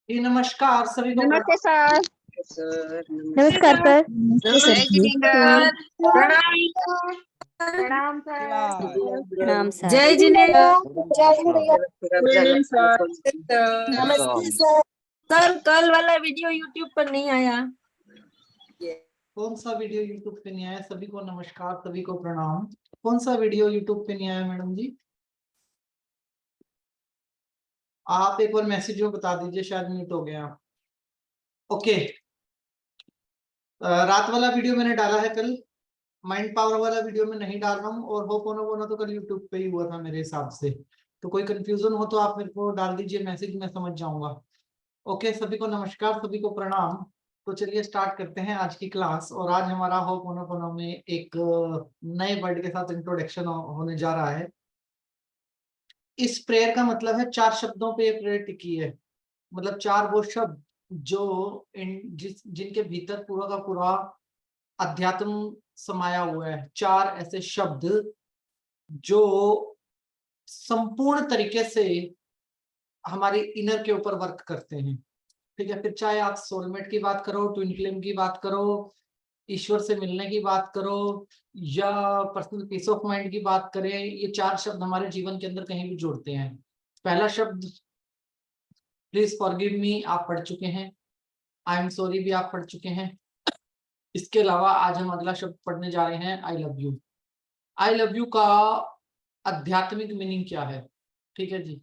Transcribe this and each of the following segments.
जी नमस्कार सभी को नमस्ते प्रणाम। सर। नमस्कार सर। जय जिनेन्द्र। प्रणाम प्रणाम सर। प्रणाम सर। जय जिनेन्द्र। प्रणाम सर। नमस्ते सर। सर कल वाला वीडियो यूट्यूब पर नहीं आया। कौन सा वीडियो यूट्यूब पे नहीं आया? सभी को नमस्कार, सभी को प्रणाम। कौन सा वीडियो यूट्यूब पे नहीं आया मैडम जी? आप एक बार मैसेज में बता दीजिए, शायद म्यूट हो गया। ओके, रात वाला वीडियो मैंने डाला है कल। माइंड पावर वाला वीडियो मैं नहीं डाल रहा हूँ। और होपोनोपोनो तो कल यूट्यूब पे ही हुआ था मेरे हिसाब से। तो कोई कंफ्यूजन हो तो आप मेरे को डाल दीजिए मैसेज, मैं समझ जाऊंगा। ओके, सभी को नमस्कार, सभी को प्रणाम। तो चलिए स्टार्ट करते हैं आज की क्लास। और आज हमारा होपोनोपोनो में एक नए वर्ड के साथ इंट्रोडक्शन होने जा रहा है। इस प्रेयर का मतलब है 4 शब्दों पे ये प्रेयर टिकी है। मतलब 4 वो शब्द जो जिनके भीतर पूरा का पूरा अध्यात्म समाया हुआ है। 4 ऐसे शब्द जो संपूर्ण तरीके से हमारे इनर के ऊपर वर्क करते हैं। ठीक है, फिर चाहे आप सोलमेट की बात करो, ट्विन फ्लेम की बात करो, ईश्वर से मिलने की बात करो, या पर्सनल पीस ऑफ माइंड की बात करें, ये 4 शब्द हमारे जीवन के अंदर कहीं भी जोड़ते हैं। पहला शब्द प्लीज फॉरगिव मी आप पढ़ चुके हैं। आई एम सॉरी भी आप पढ़ चुके हैं। इसके अलावा आज हम अगला शब्द पढ़ने जा रहे हैं, आई love you. I love you का आध्यात्मिक मीनिंग क्या है? ठीक है जी,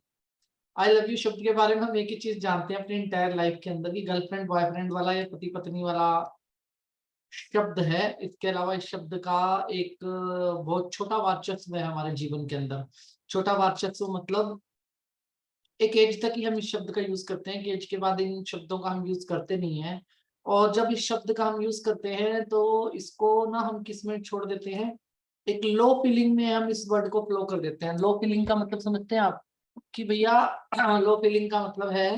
आई लव यू शब्द के बारे में हम एक ही चीज जानते हैं अपनी इंटायर लाइफ के अंदर, कि गर्लफ्रेंड बॉयफ्रेंड वाला या पति पत्नी वाला शब्द है। इसके अलावा इस शब्द का एक बहुत छोटा वाचस्व है हमारे जीवन के अंदर। छोटा वाचस्व मतलब एक एज तक ही हम इस शब्द का यूज करते हैं, कि एज के बाद इन शब्दों का हम यूज करते नहीं है। और जब इस शब्द का हम यूज करते हैं तो इसको ना हम किस में छोड़ देते हैं, एक लो फीलिंग में हम इस वर्ड को फ्लो कर देते हैं। लो फीलिंग का मतलब समझते हैं आप? कि भैया लो फीलिंग का मतलब है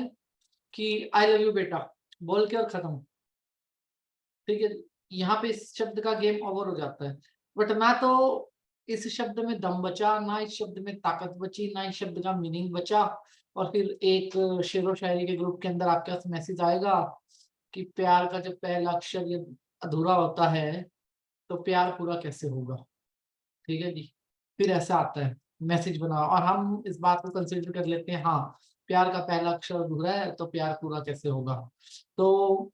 कि आई लव यू बेटा बोल के और खत्म। ठीक है, यहाँ पे इस शब्द का गेम ओवर हो जाता है। बट ना तो इस शब्द में दम बचा, ना इस शब्द में ताकत बची, ना इस शब्द का मीनिंग बचा। और फिर एक शेरो शायरी के ग्रुप के अंदर आपके पास मैसेज आएगा कि प्यार का जब पहला अक्षर ये अधूरा होता है तो प्यार पूरा कैसे होगा। ठीक है जी, फिर ऐसा आता है मैसेज बनाओ और हम इस बात को कंसिडर कर लेते हैं, हाँ प्यार का पहला अक्षर अधूरा है तो प्यार पूरा कैसे होगा। तो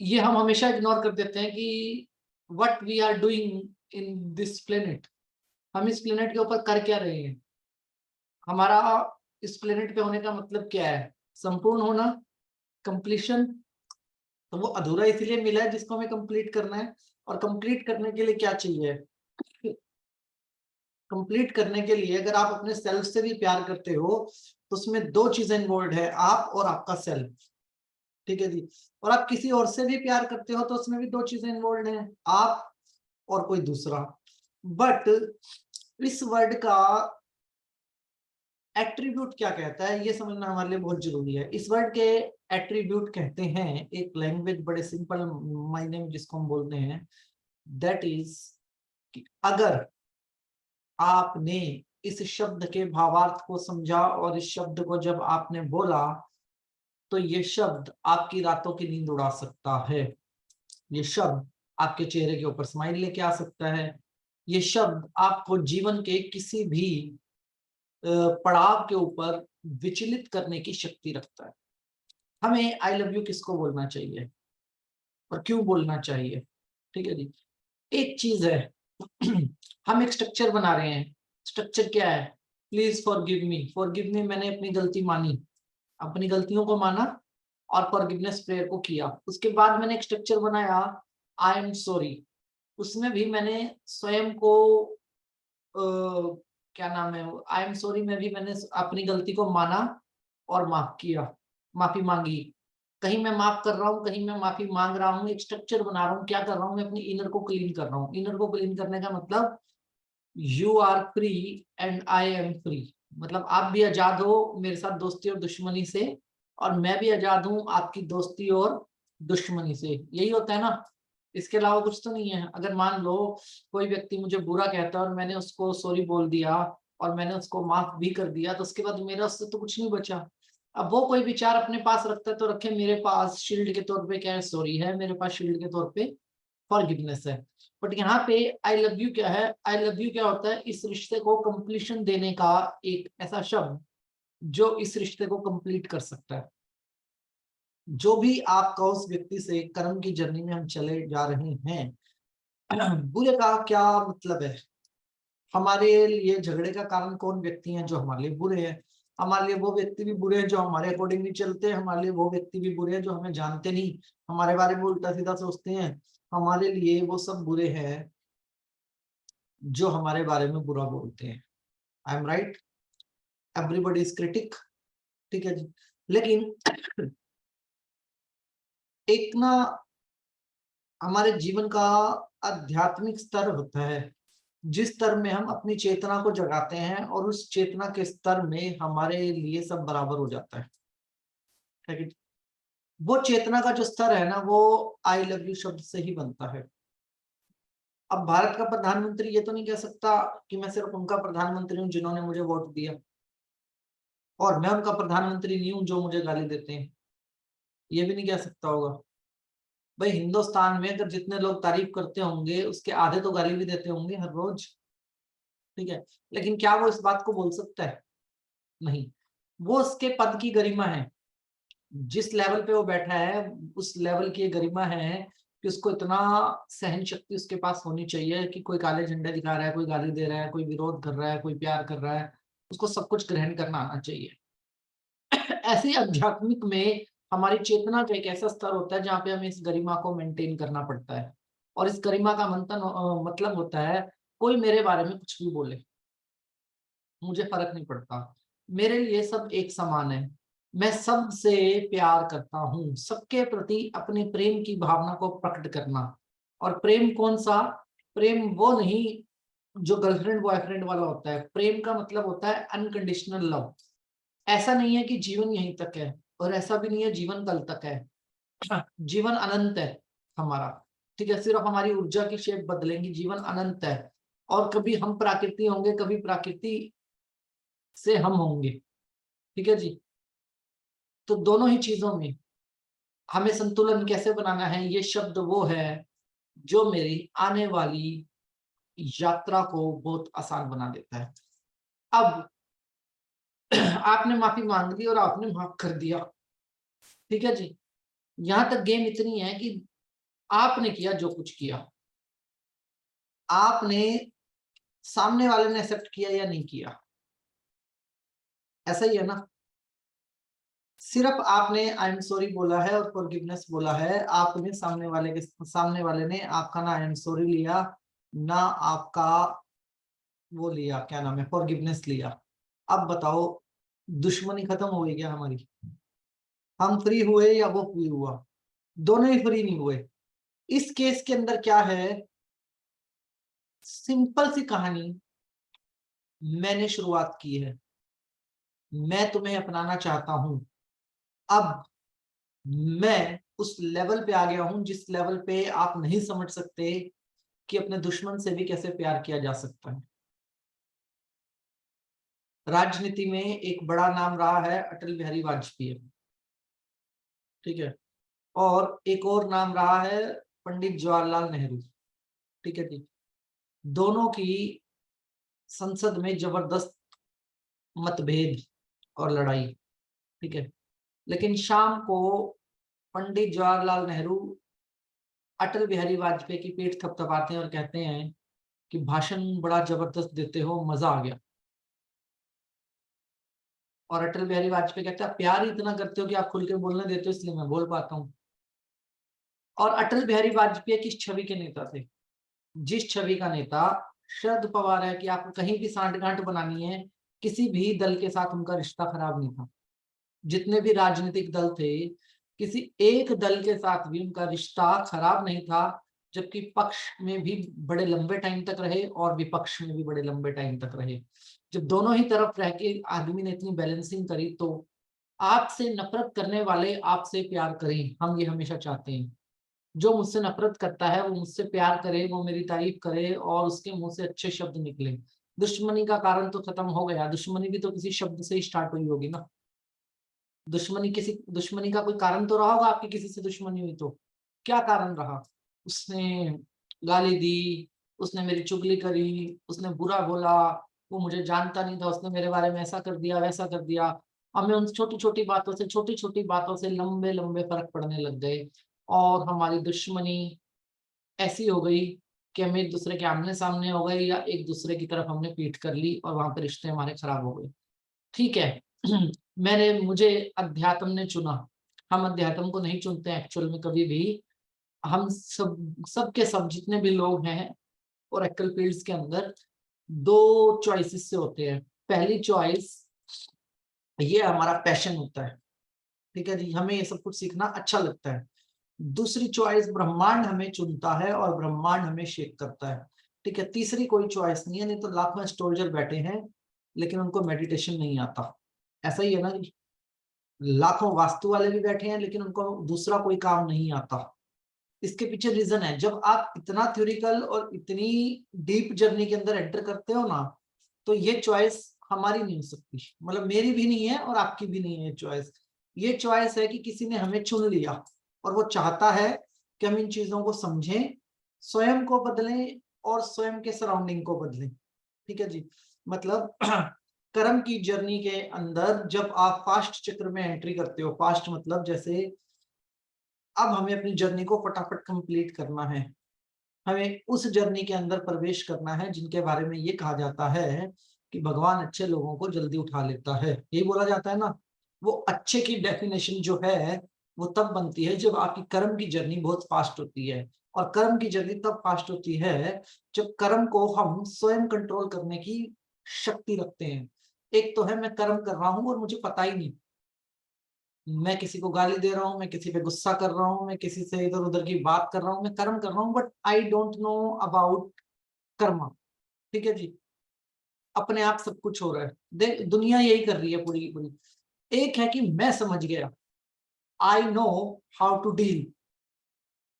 ये हम हमेशा इग्नोर कर देते हैं कि what we are doing in this planet. हम इस प्लेनेट के ऊपर कर क्या रहे हैं? हमारा इस प्लेनेट पे होने का मतलब क्या है? संपूर्ण होना, कंप्लीशन। तो वो अधूरा इसीलिए मिला है जिसको हमें कंप्लीट करना है। और कंप्लीट करने के लिए क्या चाहिए? कंप्लीट करने के लिए अगर आप अपने सेल्फ से भी प्यार करते हो तो उसमें 2 चीजें इन्वॉल्व है, आप और आपका सेल्फ। ठीक है जी, और आप किसी और से भी प्यार करते हो तो उसमें भी 2 चीजें इन्वॉल्व हैं, आप और कोई दूसरा। बट इस वर्ड का एट्रीब्यूट क्या कहता है ये समझना हमारे लिए बहुत जरूरी है। इस वर्ड के एट्रीब्यूट कहते हैं एक लैंग्वेज बड़े सिंपल मायने में जिसको हम बोलते हैं, दैट इज कि अगर आपने इस शब्द के भावार्थ को समझा और इस शब्द को जब आपने बोला तो ये शब्द आपकी रातों की नींद उड़ा सकता है। ये शब्द आपके चेहरे के ऊपर स्माइल लेके आ सकता है। ये शब्द आपको जीवन के किसी भी पड़ाव के ऊपर विचलित करने की शक्ति रखता है। हमें आई लव यू किसको बोलना चाहिए और क्यों बोलना चाहिए? ठीक है जी, एक चीज है हम एक स्ट्रक्चर बना रहे हैं। स्ट्रक्चर क्या है? Please forgive me. Forgive me मैंने अपनी गलती मानी, अपनी गलतियों को माना और फॉरगिवनेस प्रेयर को किया। उसके बाद मैंने एक स्ट्रक्चर बनाया, आई एम सॉरी। उसमें भी मैंने स्वयं को क्या नाम है, आई एम सॉरी में भी मैंने अपनी गलती को माना और माफ किया, माफी मांगी। कहीं मैं माफ कर रहा हूँ, कहीं मैं माफी मांग रहा हूँ। एक स्ट्रक्चर बना रहा हूँ। क्या कर रहा हूँ? मैं अपनी इनर को क्लीन कर रहा हूँ। इनर को क्लीन करने का मतलब you are free and I am free. मतलब आप भी आजाद हो मेरे साथ दोस्ती और दुश्मनी से, और मैं भी आजाद हूँ आपकी दोस्ती और दुश्मनी से। यही होता है ना, इसके अलावा कुछ तो नहीं है। अगर मान लो कोई व्यक्ति मुझे बुरा कहता है और मैंने उसको सॉरी बोल दिया और मैंने उसको माफ भी कर दिया, तो उसके बाद मेरा उससे तो कुछ नहीं बचा। अब वो कोई विचार अपने पास रखता है तो रखे, मेरे पास शील्ड के तौर पे क्या है, सॉरी है, मेरे पास शील्ड के तौर पे फॉरगिवनेस है। बट यहाँ पे आई लव यू क्या है, आई लव यू क्या होता है, इस रिश्ते को कंप्लीशन देने का एक ऐसा शब्द जो इस रिश्ते को कंप्लीट कर सकता है। जो भी आपका उस व्यक्ति से कर्म की जर्नी में हम चले जा रहे हैं, बुरे का क्या मतलब है, हमारे लिए झगड़े का कारण कौन व्यक्ति हैं जो हमारे लिए बुरे हैं, हमारे लिए वो व्यक्ति भी बुरे हैं जो हमारे अकॉर्डिंग नहीं चलते हैं, हमारे लिए वो व्यक्ति भी बुरे हैं जो हमें जानते नहीं, हमारे बारे में उल्टा सीधा सोचते हैं, हमारे लिए वो सब बुरे हैं जो हमारे बारे में बुरा बोलते हैं। I am right, everybody is critic, ठीक है जी। लेकिन एक ना हमारे जीवन का आध्यात्मिक स्तर होता है जिस स्तर में हम अपनी चेतना को जगाते हैं और उस चेतना के स्तर में हमारे लिए सब बराबर हो जाता है, ठीक है। वो चेतना का जो स्तर है ना वो आई लव यू शब्द से ही बनता है। अब भारत का प्रधानमंत्री ये तो नहीं कह सकता कि मैं सिर्फ उनका प्रधानमंत्री हूं जिन्होंने मुझे वोट दिया, और मैं उनका प्रधानमंत्री नहीं हूं जो मुझे गाली देते हैं, ये भी नहीं कह सकता होगा। भाई हिंदुस्तान में अगर जितने लोग तारीफ करते होंगे उसके आधे तो गाली भी देते होंगे हर रोज, ठीक है। लेकिन क्या वो इस बात को बोल सकता है? नहीं। वो उसके पद की गरिमा है, जिस लेवल पे वो बैठा है उस लेवल की गरिमा है कि उसको इतना सहन शक्ति उसके पास होनी चाहिए कि कोई काले झंडे दिखा रहा है, कोई गाली दे रहा है, कोई विरोध कर रहा है, कोई प्यार कर रहा है, उसको सब कुछ ग्रहण करना आना चाहिए। ऐसे आध्यात्मिक में हमारी चेतना का एक ऐसा स्तर होता है जहाँ पे हमें इस गरिमा को मेंटेन करना पड़ता है। और इस गरिमा का मतलब होता है कोई मेरे बारे में कुछ भी बोले, मुझे फर्क नहीं पड़ता, मेरे लिए सब एक समान है, मैं सबसे प्यार करता हूँ, सबके प्रति अपने प्रेम की भावना को प्रकट करना। और प्रेम कौन सा? प्रेम वो नहीं जो गर्लफ्रेंड बॉयफ्रेंड वाला होता है, प्रेम का मतलब होता है अनकंडीशनल लव। ऐसा नहीं है कि जीवन यहीं तक है और ऐसा भी नहीं है जीवन कल तक है। जीवन अनंत है हमारा, ठीक है, सिर्फ हमारी ऊर्जा की शेप बदलेंगी, जीवन अनंत है। और कभी हम प्राकृति होंगे, कभी प्राकृति से हम होंगे, ठीक है जी। तो दोनों ही चीजों में हमें संतुलन कैसे बनाना है, ये शब्द वो है जो मेरी आने वाली यात्रा को बहुत आसान बना देता है। अब आपने माफी मांग ली और आपने माफ कर दिया, ठीक है जी। यहां तक गेम इतनी है कि आपने किया जो कुछ किया, आपने सामने वाले ने एक्सेप्ट किया या नहीं किया, ऐसा ही है ना। सिर्फ आपने आई एम सॉरी बोला है और फॉरगिवनेस बोला है, आपने सामने वाले ने आपका ना आई एम सॉरी लिया ना आपका वो लिया, क्या नाम है, फॉरगिवनेस लिया। अब बताओ दुश्मनी खत्म हो गई क्या हमारी? हम फ्री हुए या वो फ्री हुआ? दोनों ही फ्री नहीं हुए। इस केस के अंदर क्या है, सिंपल सी कहानी, मैंने शुरुआत की है, मैं तुम्हें अपनाना चाहता हूं, अब मैं उस लेवल पे आ गया हूं जिस लेवल पे आप नहीं समझ सकते कि अपने दुश्मन से भी कैसे प्यार किया जा सकता है। राजनीति में एक बड़ा नाम रहा है अटल बिहारी वाजपेयी, ठीक है, और एक और नाम रहा है पंडित जवाहरलाल नेहरू, ठीक है जी। दोनों की संसद में जबरदस्त मतभेद और लड़ाई, ठीक है। लेकिन शाम को पंडित जवाहरलाल नेहरू अटल बिहारी वाजपेयी की पीठ थपथपाते हैं और कहते हैं कि भाषण बड़ा जबरदस्त देते हो, मजा आ गया। और अटल बिहारी वाजपेयी कहता है प्यार ही इतना करते हो कि आप खुल के बोलने देते हो इसलिए मैं बोल पाता हूँ। और अटल बिहारी वाजपेयी किस छवि के नेता थे? जिस छवि का नेता शरद पवार है कि आपको कहीं भी सांठगांठ बनानी है, किसी भी दल के साथ उनका रिश्ता खराब नहीं था। जितने भी राजनीतिक दल थे किसी एक दल के साथ भी उनका रिश्ता खराब नहीं था, जबकि पक्ष में भी बड़े लंबे टाइम तक रहे और विपक्ष में भी बड़े लंबे टाइम तक रहे। जब दोनों ही तरफ रह के आदमी ने इतनी बैलेंसिंग करी तो आपसे नफरत करने वाले आपसे प्यार करें, हम ये हमेशा चाहते हैं। जो मुझसे नफरत करता है वो मुझसे प्यार करे, वो मेरी तारीफ करे और उसके मुंह से अच्छे शब्द निकले। दुश्मनी का कारण तो खत्म हो गया, दुश्मनी भी तो किसी शब्द से ही स्टार्ट हुई होगी ना। दुश्मनी का कोई कारण तो रहा होगा, आपकी किसी से दुश्मनी हुई तो क्या कारण रहा? उसने गाली दी, उसने मेरी चुगली करी, उसने बुरा बोला, वो मुझे जानता नहीं था, उसने मेरे बारे में ऐसा कर दिया वैसा कर दिया। हमें उन छोटी छोटी बातों से लंबे लंबे फर्क पड़ने लग गए और हमारी दुश्मनी ऐसी हो गई कि हम एक दूसरे के आमने सामने हो गए या एक दूसरे की तरफ हमने पीठ कर ली और वहां पर रिश्ते हमारे खराब हो गए। ठीक है। मुझे अध्यात्म ने चुना। हम अध्यात्म को नहीं चुनते एक्चुअल में कभी भी। हम सबके सब जितने भी लोग हैं ओरेकल फील्ड्स के अंदर दो चॉइसेस से होते हैं। पहली चॉइस, ये हमारा पैशन होता है, ठीक है जी, हमें ये सब कुछ सीखना अच्छा लगता है। दूसरी चॉइस, ब्रह्मांड हमें चुनता है और ब्रह्मांड हमें शेप करता है। ठीक है, तीसरी कोई चॉइस नहीं है। नहीं तो लाखों एस्ट्रोलॉजर बैठे हैं लेकिन उनको मेडिटेशन नहीं आता, ऐसा ही है ना जी। लाखों वास्तु वाले भी बैठे हैं लेकिन उनको दूसरा कोई काम नहीं आता। इसके पीछे रीजन है, जब आप इतना थ्योरिकल और इतनी डीप जर्नी के अंदर एंटर करते हो ना, तो ये चॉइस हमारी नहीं हो सकती, मतलब मेरी भी नहीं है और आपकी भी नहीं है चॉइस। ये चॉइस है कि किसी ने हमें चुन लिया और वो चाहता है कि हम इन चीजों को समझें, स्वयं को बदलें और स्वयं के सराउंडिंग को बदलें। ठीक है जी, मतलब कर्म की जर्नी के अंदर जब आप फास्ट चक्र में एंट्री करते हो, फास्ट मतलब जैसे अब हमें अपनी जर्नी को फटाफट कंप्लीट करना है, हमें उस जर्नी के अंदर प्रवेश करना है जिनके बारे में ये कहा जाता है कि भगवान अच्छे लोगों को जल्दी उठा लेता है, यही बोला जाता है ना। वो अच्छे की डेफिनेशन जो है वो तब बनती है जब आपकी कर्म की जर्नी बहुत फास्ट होती है। और कर्म की जर्नी तब फास्ट होती है जब कर्म को हम स्वयं कंट्रोल करने की शक्ति रखते हैं। एक तो है मैं कर्म कर रहा हूं और मुझे पता ही नहीं, मैं किसी को गाली दे रहा हूँ, मैं किसी पे गुस्सा कर रहा हूँ, मैं किसी से इधर उधर की बात कर रहा हूँ, मैं कर्म कर रहा हूँ, but I don't know about Karma. ठीक है जी, अपने आप सब कुछ हो रहा है, देख दुनिया यही कर रही है पूरी की पूरी। एक है कि मैं समझ गया, I know how to deal.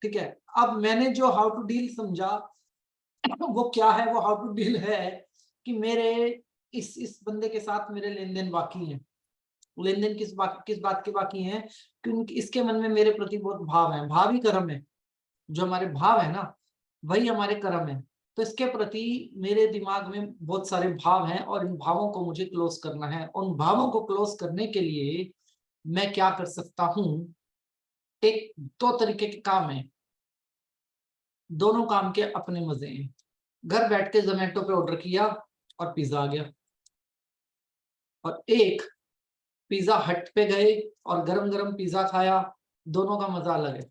ठीक है, अब मैंने जो हाउ टू डील समझा वो क्या है, वो हाउ टू डील है कि मेरे इस बंदे के साथ मेरे लेन देन बाकी हैं। लेन देन किस बात के बाकी हैं? क्योंकि इसके मन में मेरे प्रति बहुत भाव है, भाव ही कर्म है। जो हमारे भाव है ना वही हमारे कर्म है। तो इसके प्रति मेरे दिमाग में बहुत सारे भाव हैं और इन भावों को मुझे क्लोज करना है। उन भावों को क्लोज करने के लिए मैं क्या कर सकता हूं? एक दो तरीके के काम है, दोनों काम के अपने मजे हैं। घर बैठ के जोमेटो पे ऑर्डर किया और पिज्जा आ गया, और एक पिज्जा हट पे गए और गरम गरम पिज्जा खाया, दोनों का मजा अलग है।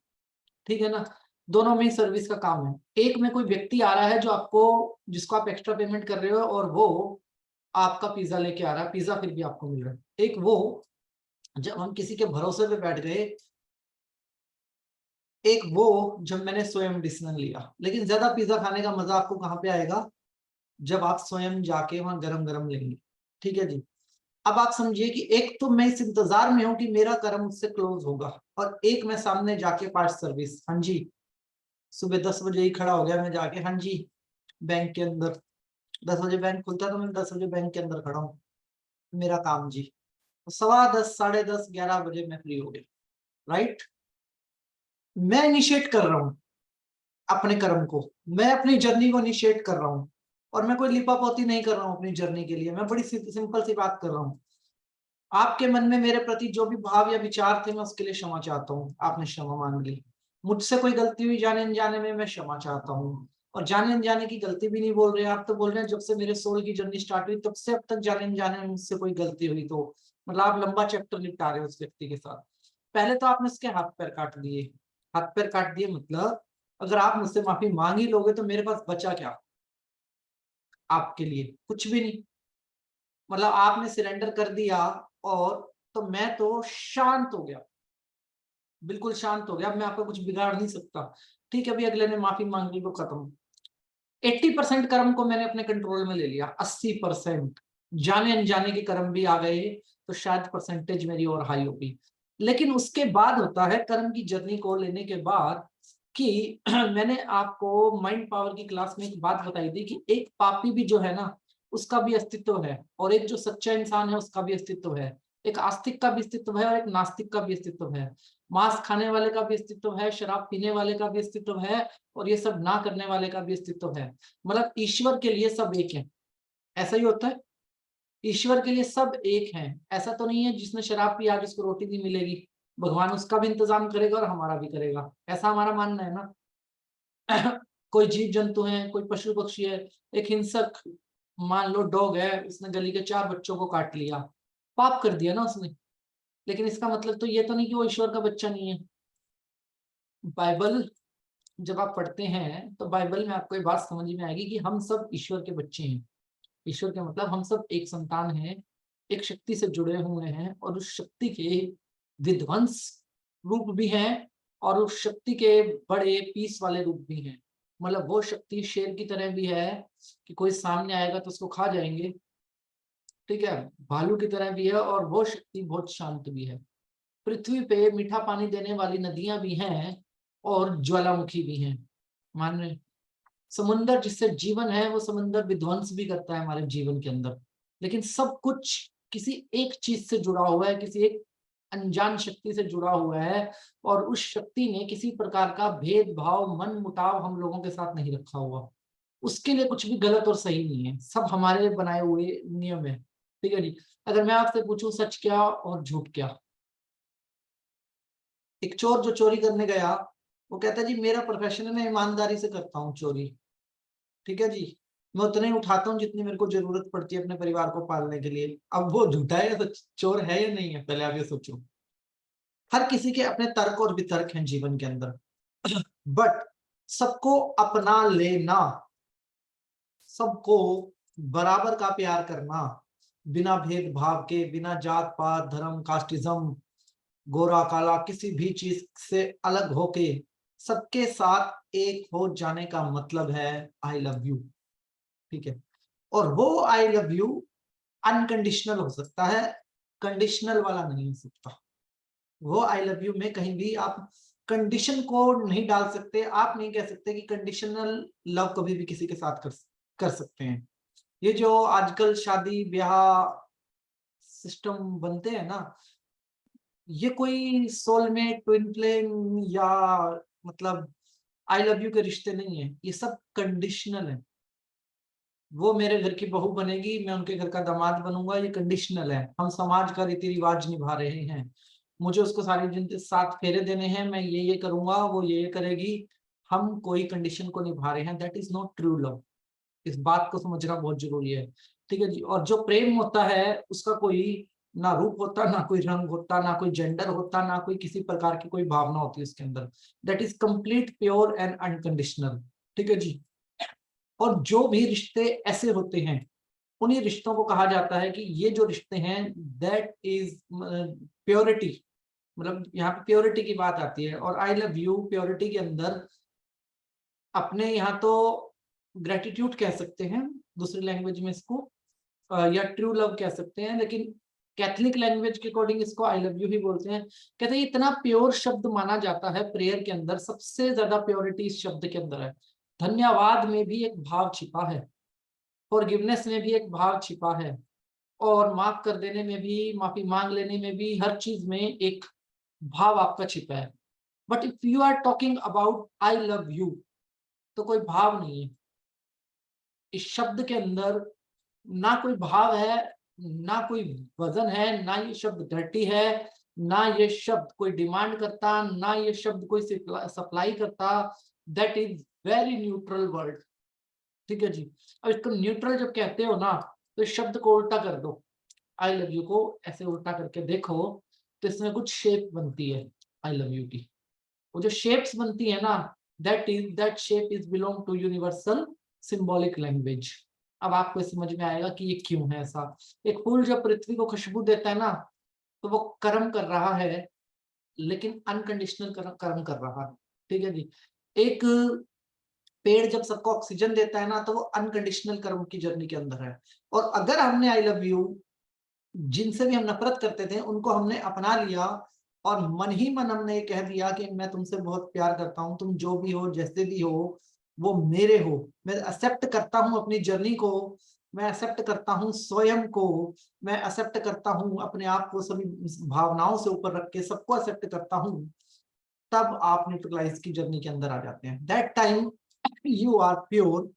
ठीक है ना, दोनों में सर्विस का काम है। एक में कोई व्यक्ति आ रहा है जो आपको, जिसको आप एक्स्ट्रा पेमेंट कर रहे हो और वो आपका पिज्जा लेके आ रहा है, पिज्जा फिर भी आपको मिल रहा है। एक वो जब हम किसी के भरोसे पे बैठ गए, एक वो जब मैंने स्वयं डिसीजन लिया। लेकिन ज्यादा पिज्जा खाने का मजा आपको कहाँ पे आएगा? जब आप स्वयं जाके वहां गरम गरम लेंगे। ठीक है जी, अब आप समझिए कि एक तो मैं इस इंतजार में हूं कि मेरा कर्म उससे क्लोज होगा, और एक मैं सामने जाके पार्ट सर्विस, हाँ जी सुबह 10 बजे ही खड़ा हो गया मैं जाके, हाँ जी बैंक के अंदर 10 बजे बैंक खुलता है तो मैं 10 बजे बैंक के अंदर खड़ा हूँ, मेरा काम जी। तो 10:15 10:30 11 बजे मैं फ्री हो गया, राइट। मैं इनिशिएट कर रहा हूँ अपने कर्म को, मैं अपनी जर्नी को इनिशिएट कर रहा हूँ, और मैं कोई लिपापोती नहीं कर रहा हूँ अपनी जर्नी के लिए। मैं बड़ी सिंपल सी बात कर रहा हूँ, आपके मन में मेरे प्रति जो भी भाव या विचार थे मैं उसके लिए क्षमा चाहता हूँ, आपने क्षमा मांग ली। मुझसे कोई गलती हुई जाने अनजाने में, मैं क्षमा चाहता हूँ। और जाने अनजाने की गलती भी नहीं बोल रहे हैं आप, तो बोल रहे हैं जब से मेरे सोल की जर्नी स्टार्ट हुई तब से अब तक जाने अनजाने में मुझसे कोई गलती हुई तो, मतलब आप लंबा चैप्टर निपटा रहे हो उस व्यक्ति के साथ। पहले तो आपने उसके हाथ पैर काट दिए, हाथ पैर काट दिए मतलब अगर आप मुझसे माफी मांग ही लोगे तो मेरे पास बचा क्या आपके लिए? कुछ भी नहीं। मतलब आपने सरेंडर कर दिया और तो मैं तो शांत हो गया, बिल्कुल शांत हो गया। अब मैं आपका कुछ बिगाड़ नहीं सकता। ठीक है, अभी अगले ने माफी मांग ली तो खत्म। 80% कर्म को मैंने अपने कंट्रोल में ले लिया, 80% जाने अनजाने के कर्म भी आ गए तो शायद परसेंटेज मेरी और हाई होगी। लेकिन उसके बाद होता है कर्म की जर्नी को लेने के बाद कि मैंने आपको माइंड पावर की क्लास में एक बात बताई थी कि एक पापी भी जो है ना उसका भी अस्तित्व है, और एक जो सच्चा इंसान है उसका भी अस्तित्व है। एक आस्तिक का भी अस्तित्व है और एक नास्तिक का भी अस्तित्व है, मांस खाने वाले का भी अस्तित्व है, शराब पीने वाले का भी अस्तित्व है, और ये सब ना करने वाले का भी अस्तित्व है। मतलब ईश्वर के लिए सब एक है, ऐसा ही होता है। ईश्वर के लिए सब एक है। ऐसा तो नहीं है जिसने शराब पी आज उसको रोटी नहीं मिलेगी, भगवान उसका भी इंतजाम करेगा और हमारा भी करेगा, ऐसा हमारा मानना है ना। कोई जीव जंतु है, कोई पशु पक्षी है, एक हिंसक मान लो डॉग है, उसने गली के 4 बच्चों को काट लिया, पाप कर दिया ना उसने, लेकिन इसका मतलब तो ये तो नहीं कि वो ईश्वर का बच्चा नहीं है। बाइबल जब आप पढ़ते हैं तो बाइबल में आपको ये बात समझ में आएगी कि हम सब ईश्वर के बच्चे हैं। ईश्वर का मतलब हम सब एक संतान हैं, एक शक्ति से जुड़े हुए हैं, और उस शक्ति के विध्वंस रूप भी हैं और उस शक्ति के बड़े पीस वाले रूप भी हैं। मतलब वो शक्ति शेर की तरह भी है कि कोई सामने आएगा तो उसको खा जाएंगे, ठीक है, भालू की तरह भी है, और वो शक्ति बहुत शांत भी है। पृथ्वी पे मीठा पानी देने वाली नदियां भी हैं और ज्वालामुखी भी हैं, मान रहे। समुंदर जिससे जीवन है, वो समुंदर विध्वंस भी करता है हमारे जीवन के अंदर, लेकिन सब कुछ किसी एक चीज से जुड़ा हुआ है, किसी एक अनजान शक्ति से जुड़ा हुआ है, और उस शक्ति ने किसी प्रकार का भेदभाव मन मुटाव हम लोगों के साथ नहीं रखा हुआ। उसके लिए कुछ भी गलत और सही नहीं है, सब हमारे बनाए हुए नियम है, ठीक है जी। अगर मैं आपसे पूछूं सच क्या और झूठ क्या, एक चोर जो चोरी करने गया, वो कहता है जी मेरा प्रोफेशन है, मैं ईमानदारी से करता हूँ चोरी, ठीक है जी, मैं उतना ही उठाता हूँ जितनी मेरे को जरूरत पड़ती है अपने परिवार को पालने के लिए। अब वो झूठा है या तो चोर है या नहीं है, पहले आप ये सोचो। हर किसी के अपने तर्क और वितर्क हैं जीवन के अंदर, बट सबको अपना लेना, सबको बराबर का प्यार करना, बिना भेदभाव के, बिना जात पात धर्म कास्टिज्म गोरा काला किसी भी चीज से अलग होके सबके साथ एक हो जाने का मतलब है आई लव यू, ठीक है। और वो आई लव यू अनकंडीशनल हो सकता है, कंडीशनल वाला नहीं हो सकता। वो आई लव यू में कहीं भी आप कंडीशन को नहीं डाल सकते। आप नहीं कह सकते कि कंडीशनल लव कभी भी किसी के साथ कर सकते हैं। ये जो आजकल शादी ब्याह सिस्टम बनते हैं ना, ये कोई सोलमेट ट्विन फ्लेम या मतलब आई लव यू के रिश्ते नहीं है, ये सब कंडीशनल है। वो मेरे घर की बहू बनेगी, मैं उनके घर का दामाद बनूंगा, ये कंडीशनल है। हम समाज का रीति रिवाज निभा रहे हैं, मुझे उसको सारी जिंदगी 7 फेरे देने हैं, मैं ये करूंगा, वो ये करेगी। हम कोई कंडीशन को निभा रहे हैं, that is not true love. इस बात को समझना बहुत जरूरी है, ठीक है जी। और जो प्रेम होता है उसका कोई ना रूप होता, ना कोई रंग होता, ना कोई जेंडर होता, ना कोई किसी प्रकार की कोई भावना होती है उसके अंदर। That is complete pure and unconditional, ठीक है जी। और जो भी रिश्ते ऐसे होते हैं, उन्हीं रिश्तों को कहा जाता है कि ये जो रिश्ते हैं दैट इज प्योरिटी, मतलब यहाँ पे प्योरिटी की बात आती है। और आई लव यू प्योरिटी के अंदर अपने यहाँ तो ग्रेटिट्यूड कह सकते हैं दूसरी लैंग्वेज में इसको, या ट्रू लव कह सकते हैं, लेकिन कैथलिक लैंग्वेज के अकॉर्डिंग इसको आई लव यू ही बोलते हैं। कहते हैं इतना प्योर शब्द माना जाता है प्रेयर के अंदर, सबसे ज्यादा प्योरिटी इस शब्द के अंदर है। धन्यवाद में भी एक भाव छिपा है, फॉरगिवनेस में भी एक भाव छिपा है, और माफ कर देने में भी, माफी मांग लेने में भी, हर चीज में एक भाव आपका छिपा है। But if you are talking about I love you तो कोई भाव नहीं है इस शब्द के अंदर, ना कोई भाव है, ना कोई वजन है, ना ये शब्द डर्टी है, ना ये शब्द कोई डिमांड करता, ना ये शब्द कोई सप्लाई करता। That is very neutral word, ठीक है जी। अब इसको न्यूट्रल जब कहते हो ना, तो इस शब्द को उल्टा कर दो, आई लव यू को ऐसे उल्टा करके देखो तो इसमें कुछ शेप बनती है आई लव यू की। वो जो शेप्स बनती है ना, that shape is belong to universal symbolic language. अब आपको समझ में आएगा कि ये क्यों है ऐसा। एक फूल जब पृथ्वी को खुशबू देता है ना, तो वो कर्म कर रहा है, लेकिन अनकंडीशनल कर्म कर रहा है, ठीक है जी। एक पेड़ जब सबको ऑक्सीजन देता है ना, तो वो अनकंडीशनल कर्म की जर्नी के अंदर है। और अगर हमने आई लव यू जिनसे भी हम नफरत करते थे उनको हमने अपना लिया, और मन ही मन हमने ये कह दिया कि मैं तुमसे बहुत प्यार करता हूँ, तुम जो भी हो जैसे भी हो वो मेरे हो, मैं एक्सेप्ट करता हूँ अपनी जर्नी को, मैं एक्सेप्ट करता हूँ स्वयं को, मैं एक्सेप्ट करता हूँ अपने आप को, सभी भावनाओं से ऊपर रख के सबको एक्सेप्ट करता हूँ, तब आप न्यूट्रलाइज की जर्नी के अंदर आ जाते हैं। That time you are pure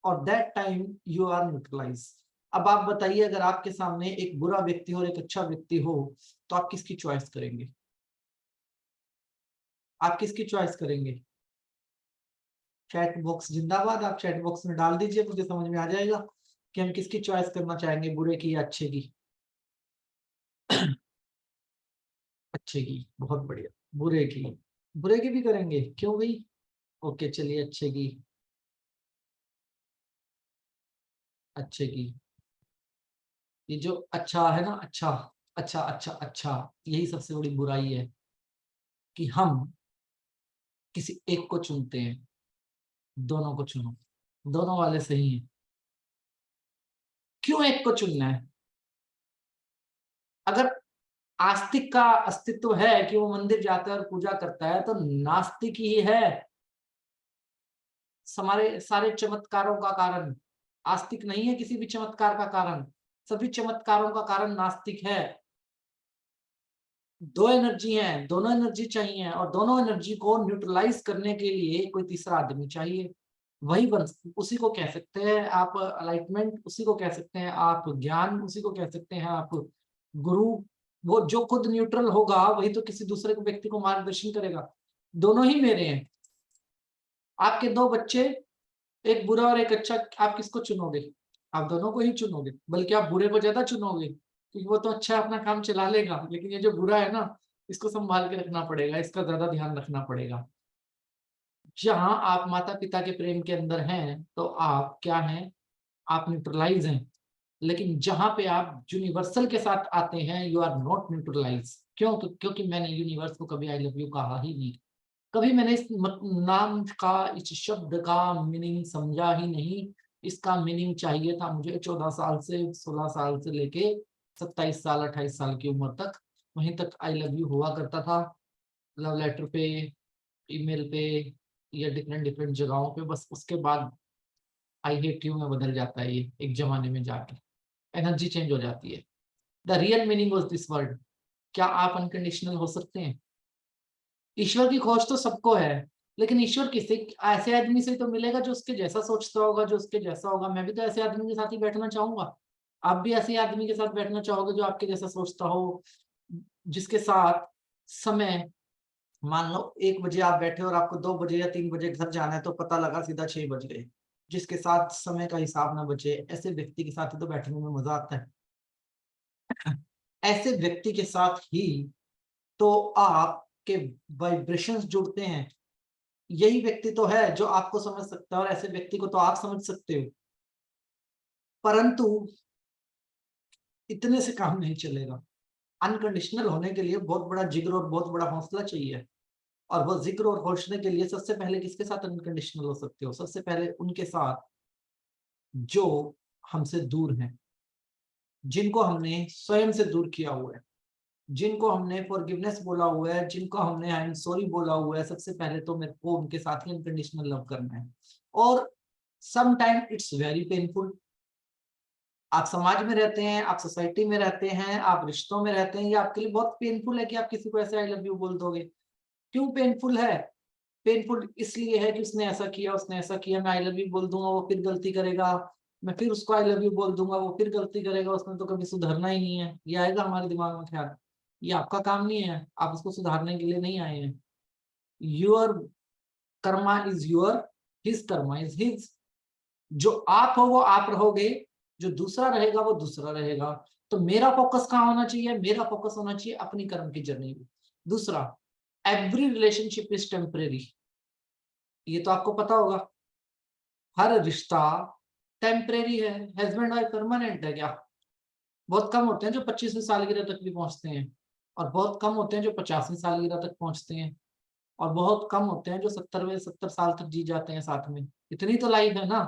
और that time you are neutralize. अब आप बताइए, अगर आपके सामने एक बुरा व्यक्ति हो और एक अच्छा व्यक्ति हो, तो आप किसकी चॉइस करेंगे? आप किसकी चॉइस करेंगे? चैट बॉक्स जिंदाबाद, आप चैट बॉक्स में डाल दीजिए, मुझे समझ में आ जाएगा कि हम किसकी चॉइस करना चाहेंगे, बुरे की या अच्छे की। अच्छे की, बहुत बढ़िया। बुरे की, बुरे की भी करेंगे, क्यों भाई? ओके चलिए, अच्छे की, अच्छे की। ये जो अच्छा है ना, अच्छा अच्छा अच्छा अच्छा, यही सबसे बड़ी बुराई है कि हम किसी एक को चुनते हैं। दोनों को चुनो, दोनों वाले सही हैं। क्यों एक को चुनना है? अगर आस्तिक का अस्तित्व है कि वो मंदिर जाता है और पूजा करता है, तो नास्तिक ही है हमारे सारे चमत्कारों का कारण। आस्तिक नहीं है किसी भी चमत्कार का कारण, सभी चमत्कारों का कारण नास्तिक है। दो एनर्जी है, दोनों एनर्जी चाहिए, और दोनों एनर्जी को न्यूट्रलाइज करने के लिए कोई तीसरा आदमी चाहिए। वही बन, उसी को कह सकते हैं आप अलाइटमेंट, उसी को कह सकते हैं आप ज्ञान, उसी को कह सकते हैं आप गुरु। वो जो खुद न्यूट्रल होगा वही तो किसी दूसरे को व्यक्ति को मार्गदर्शन करेगा। दोनों ही मेरे हैं। आपके दो बच्चे, एक बुरा और एक अच्छा, आप किसको चुनोगे? आप दोनों को ही चुनोगे, बल्कि आप बुरे को ज्यादा चुनोगे, क्योंकि वो तो अच्छा अपना काम चला लेगा, लेकिन ये जो बुरा है ना, इसको संभाल के रखना पड़ेगा, इसका ज्यादा ध्यान रखना पड़ेगा। जहां आप माता पिता के प्रेम के अंदर हैं, तो आप क्या हैं? आप न्यूट्रलाइज हैं। लेकिन जहां पे आप यूनिवर्सल के साथ आते हैं, यू आर नॉट न्यूट्रलाइज। क्यों? क्योंकि मैंने यूनिवर्स को कभी आई लव यू कहा ही नहीं। कभी मैंने इस नाम का, इस शब्द का मीनिंग समझा ही नहीं। इसका मीनिंग चाहिए था मुझे 14 साल से, 16 साल से लेके 27 साल 28 साल की उम्र तक। वहीं तक आई लव यू हुआ करता था, लव लेटर पे, ईमेल पे, या डिफरेंट डिफरेंट जगहों पे। बस उसके बाद आई हेट यू में बदल जाता है ये, एक जमाने में जाके एनर्जी चेंज हो जाती है। The real meaning of this word. क्या आप अनकंडीशनल हो सकते हैं? ईश्वर की खोज तो सबको है, लेकिन ईश्वर किसी ऐसे आदमी से तो मिलेगा जो उसके जैसा सोचता होगा, जो उसके जैसा होगा। मैं भी तो ऐसे आदमी के साथ ही बैठना चाहूंगा। आप भी ऐसे आदमी के साथ बैठना चाहोगे जो आपके जैसा सोचता हो, जिसके साथ समय, मान लो 1 बजे आप बैठे और आपको 2 बजे या 3 बजे घर जाना है, तो पता लगा सीधा 6 बज गए। जिसके साथ समय का हिसाब ना बचे, ऐसे व्यक्ति के साथ ही तो बैठने में मजा आता है। ऐसे व्यक्ति के साथ ही तो आपके वाइब्रेशंस जुड़ते हैं। यही व्यक्ति तो है जो आपको समझ सकता है, और ऐसे व्यक्ति को तो आप समझ सकते हो। परंतु इतने से काम नहीं चलेगा। अनकंडीशनल होने के लिए बहुत बड़ा जिगर और बहुत बड़ा हौसला चाहिए। और वो जिक्र और हौसले के लिए सबसे पहले किसके साथ अनकंडीशनल हो सकते हो? सबसे पहले उनके साथ जो हमसे दूर हैं, जिनको हमने स्वयं से दूर किया हुआ है, जिनको हमने फॉरगिवनेस बोला हुआ है, जिनको हमने आई एम सॉरी बोला हुआ है। सबसे पहले तो मेरे को उनके साथ ही अनकंडीशनल लव करना है। और some time it's very painful. आप समाज में रहते हैं, आप सोसाइटी में रहते हैं, आप रिश्तों में रहते हैं, ये आपके लिए बहुत पेनफुल है कि आप किसी को ऐसे आई लव यू बोल दोगे। क्यों पेनफुल है? पेनफुल इसलिए है कि उसने ऐसा किया, उसने ऐसा किया, मैं आई लव यू बोल दूंगा, वो फिर गलती करेगा, मैं फिर उसको आई लव यू बोल दूंगा, वो फिर गलती करेगा, उसने तो कभी सुधरना ही नहीं है। ये आएगा हमारे दिमाग में ख्याल। ये आपका काम नहीं है, आप उसको सुधारने के लिए नहीं आए हैं। Your Karma is your, his Karma is his. जो आप हो वो आप रहोगे, जो दूसरा रहेगा वो दूसरा रहेगा। तो मेरा फोकस कहाँ होना चाहिए? मेरा फोकस होना चाहिए अपनी कर्म की जर्नी में। दूसरा, एवरी रिलेशनशिप इज टेम्परेरी। ये तो आपको पता होगा, हर रिश्ता टेम्परेरी है। हस्बैंड वाइफ परमानेंट है क्या? बहुत कम होते हैं जो 25वीं सालगिरह तक भी पहुंचते हैं, और बहुत कम होते हैं जो 50वीं सालगिरह तक पहुंचते हैं, और बहुत कम होते हैं जो 70 साल तक जी जाते हैं साथ में। इतनी तो लाइफ है ना।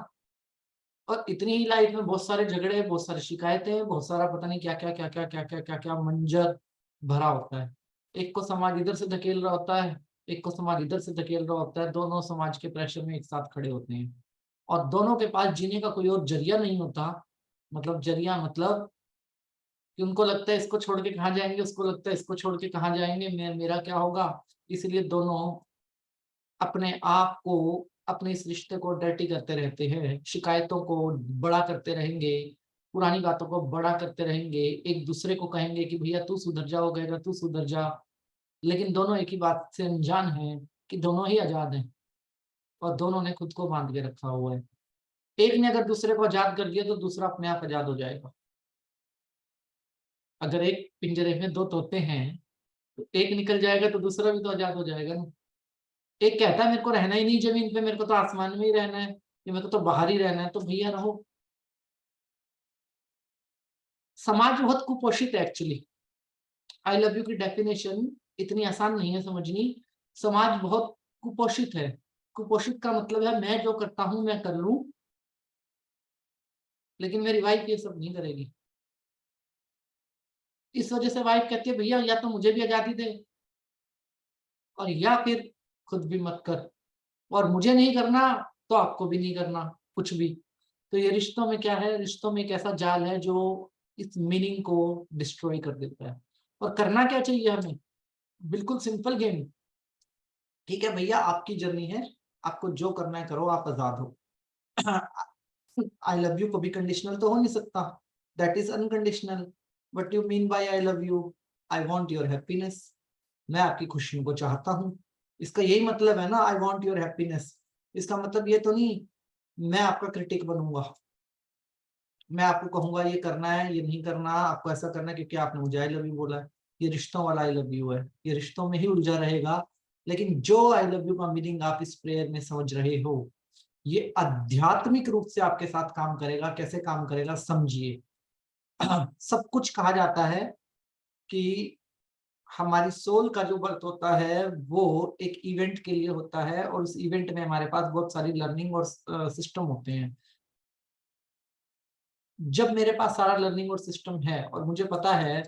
और इतनी ही लाइफ में बहुत सारे झगड़े, बहुत सारी शिकायतें, बहुत सारा पता नहीं क्या क्या क्या क्या क्या क्या क्या क्या मंजर भरा होता है। एक को समाज इधर से धकेल रहा होता है, एक को समाज इधर से धकेल रहा होता है। दोनों समाज के प्रेशर में एक साथ खड़े होते हैं, और दोनों के पास जीने का कोई और जरिया नहीं होता मतलब जरिया मतलब कि उनको लगता है इसको छोड़ के कहाँ जाएंगे, उसको लगता है इसको छोड़ के कहाँ जाएंगे, मेरा क्या होगा। इसलिए दोनों अपने आप को, अपने इस रिश्ते को डर्टी करते रहते हैं, शिकायतों को बड़ा करते रहेंगे, पुरानी बातों को बड़ा करते रहेंगे, एक दूसरे को कहेंगे कि भैया तू सुधर जा, हो गएगा तू सुधर जा। लेकिन दोनों एक ही बात से अनजान हैं कि दोनों ही आजाद हैं और दोनों ने खुद को बांध के रखा हुआ है। एक ने अगर दूसरे को आजाद कर दिया तो दूसरा अपने आप आजाद हो जाएगा। अगर एक पिंजरे में दो तोते हैं तो एक निकल जाएगा तो दूसरा भी तो आजाद हो जाएगा ना। एक कहता है मेरे को रहना ही नहीं जमीन पे, मेरे को तो आसमान में ही रहना है, या मेरे को तो बाहर ही रहना है, तो भैया रहो। समाज बहुत कुपोषित है एक्चुअली। आई लव यू की डेफिनेशन इतनी आसान नहीं है समझनी। समाज बहुत कुपोषित है। कुपोषित का मतलब है मैं जो करता हूं मैं कर लूं, लेकिन मेरी वाइफ ये सब नहीं करेगी। इस वजह से वाइफ कहती है भैया या तो मुझे भी आजादी दे, और या फिर खुद भी मत कर, और मुझे नहीं करना तो आपको भी नहीं करना कुछ भी। तो ये रिश्तों में क्या है, रिश्तों में एक ऐसा जाल है जो इस मीनिंग को डिस्ट्रॉय कर देता है। और करना क्या चाहिए हमें, बिल्कुल सिंपल गेम। ठीक है भैया आपकी जर्नी है, आपको जो करना है करो, आप आजाद हो। आई लव यू को भी कंडीशनल तो हो नहीं सकता, that is unconditional. What you mean by I love you, I want your happiness, मैं आपकी खुशियों को चाहता हूँ। इसका यही मतलब है ना, आई वांट योर हैप्पीनेस। इसका मतलब ये तो नहीं मैं आपका क्रिटिक बनूंगा, मैं आपको कहूंगा ये करना है ये नहीं करना, आपको ऐसा करना है क्योंकि आपने मुझे आई लव यू बोला है। ये रिश्तों वाला आई लव यू है, ये रिश्तों में ही उलझा रहेगा। लेकिन जो आई लव यू का मीनिंग आप इस प्रेयर में समझ रहे हो, ये आध्यात्मिक रूप से आपके साथ काम करेगा। कैसे काम करेगा समझिए। सब कुछ कहा जाता है कि हमारी सोल का जो बर्थ होता है वो एक इवेंट के लिए होता है, और उस इवेंट में हमारे पास बहुत सारी लर्निंग और सिस्टम होते हैं। जब मेरे पास सारा लर्निंग और सिस्टम है और मुझे पता है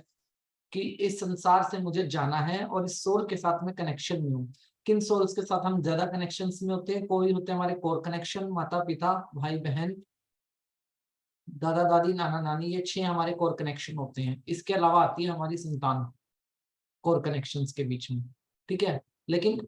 कि इस संसार से मुझे जाना है और इस सोल के साथ मैं कनेक्शन में हूँ। किन सोल्स के साथ हम ज्यादा कनेक्शन में होते हैं, कोई होते हैं हमारे कोर कनेक्शन, माता पिता भाई बहन दादा दादी नाना नानी, ये 6 हमारे कोर कनेक्शन होते हैं। इसके अलावा आती है हमारी संतान कोर कनेक्शंस के बीच में। ठीक है, लेकिन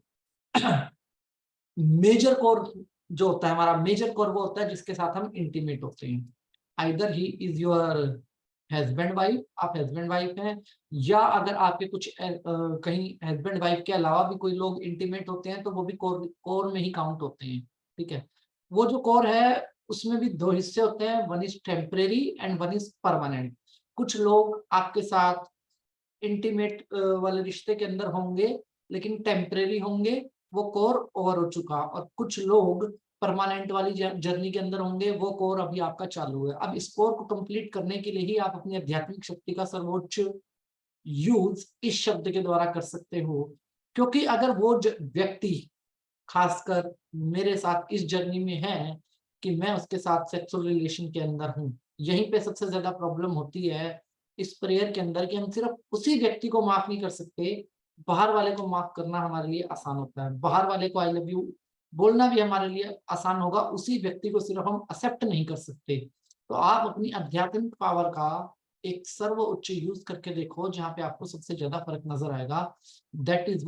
मेजर कोर जो होता है हमारा, मेजर कोर वो होता है जिसके साथ हम इंटीमेट होते हैं। Either he is your husband wife, आप हस्बैंड वाइफ हैं, या अगर आपके कुछ कहीं हस्बैंड वाइफ के अलावा भी कोई लोग इंटीमेट होते हैं तो वो भी कोर में ही काउंट होते हैं। ठीक है, वो जो कोर है उसमें भी 2 हिस्से होते हैं, one is temporary and one is permanent. कुछ लोग आपके साथ इंटीमेट वाले रिश्ते के अंदर होंगे लेकिन टेम्परेरी होंगे, वो कोर ओवर हो चुका। और कुछ लोग परमानेंट वाली जर्नी के अंदर होंगे, वो कोर अभी आपका चालू है। अब इस कोर को कंप्लीट करने के लिए ही आप अपनी आध्यात्मिक शक्ति का सर्वोच्च यूज इस शब्द के द्वारा कर सकते हो। क्योंकि अगर वो व्यक्ति खासकर मेरे साथ इस जर्नी में है कि मैं उसके साथ सेक्सुअल रिलेशन के अंदर हूँ, यहीं पे सबसे ज्यादा प्रॉब्लम होती है इस प्रेयर के अंदर कि हम सिर्फ उसी व्यक्ति को माफ नहीं कर सकते, बाहर वाले को माफ करना हमारे लिए आसान होता है। बाहर वाले को आई लव यू बोलना भी हमारे लिए आसान होगा, उसी व्यक्ति को सिर्फ हम एक्सेप्ट नहीं कर सकते। तो आप अपनी आध्यात्मिक पावर का एक सर्वोच्च यूज करके देखो, जहां पे आपको सबसे ज्यादा फर्क नजर आएगा। दैट इज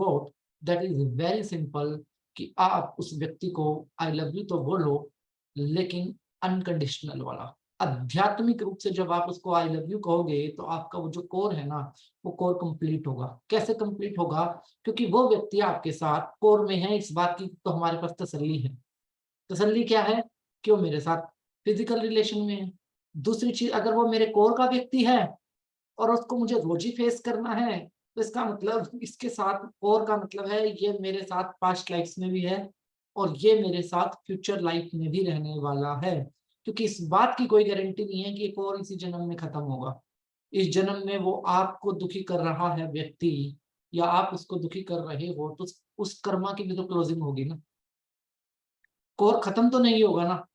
वेरी सिंपल, कि आप उस व्यक्ति को आई लव यू तो बोलो, लेकिन अनकंडीशनल वाला। आध्यात्मिक रूप से जब आप उसको आई लव यू कहोगे तो आपका वो जो कोर है ना, वो कोर कंप्लीट होगा। कैसे कंप्लीट होगा, क्योंकि वो व्यक्ति आपके साथ कोर में है, इस बात की तो हमारे पास तसल्ली है। तसल्ली क्या है, कि वो मेरे साथ फिजिकल रिलेशन में है। दूसरी चीज, अगर वो मेरे कोर का व्यक्ति है और उसको मुझे रोज ही फेस करना है, तो इसका मतलब इसके साथ कोर का मतलब है ये मेरे साथ पास्ट लाइफ्स में भी है और ये मेरे साथ फ्यूचर लाइफ में भी रहने वाला है। क्योंकि इस बात की कोई गारंटी नहीं है कि एक और इसी जन्म में खत्म होगा। इस जन्म में वो आपको दुखी कर रहा है व्यक्ति, या आप उसको दुखी कर रहे हो, तो उस कर्मा की भी तो क्लोजिंग होगी ना, कोर खत्म तो नहीं होगा ना।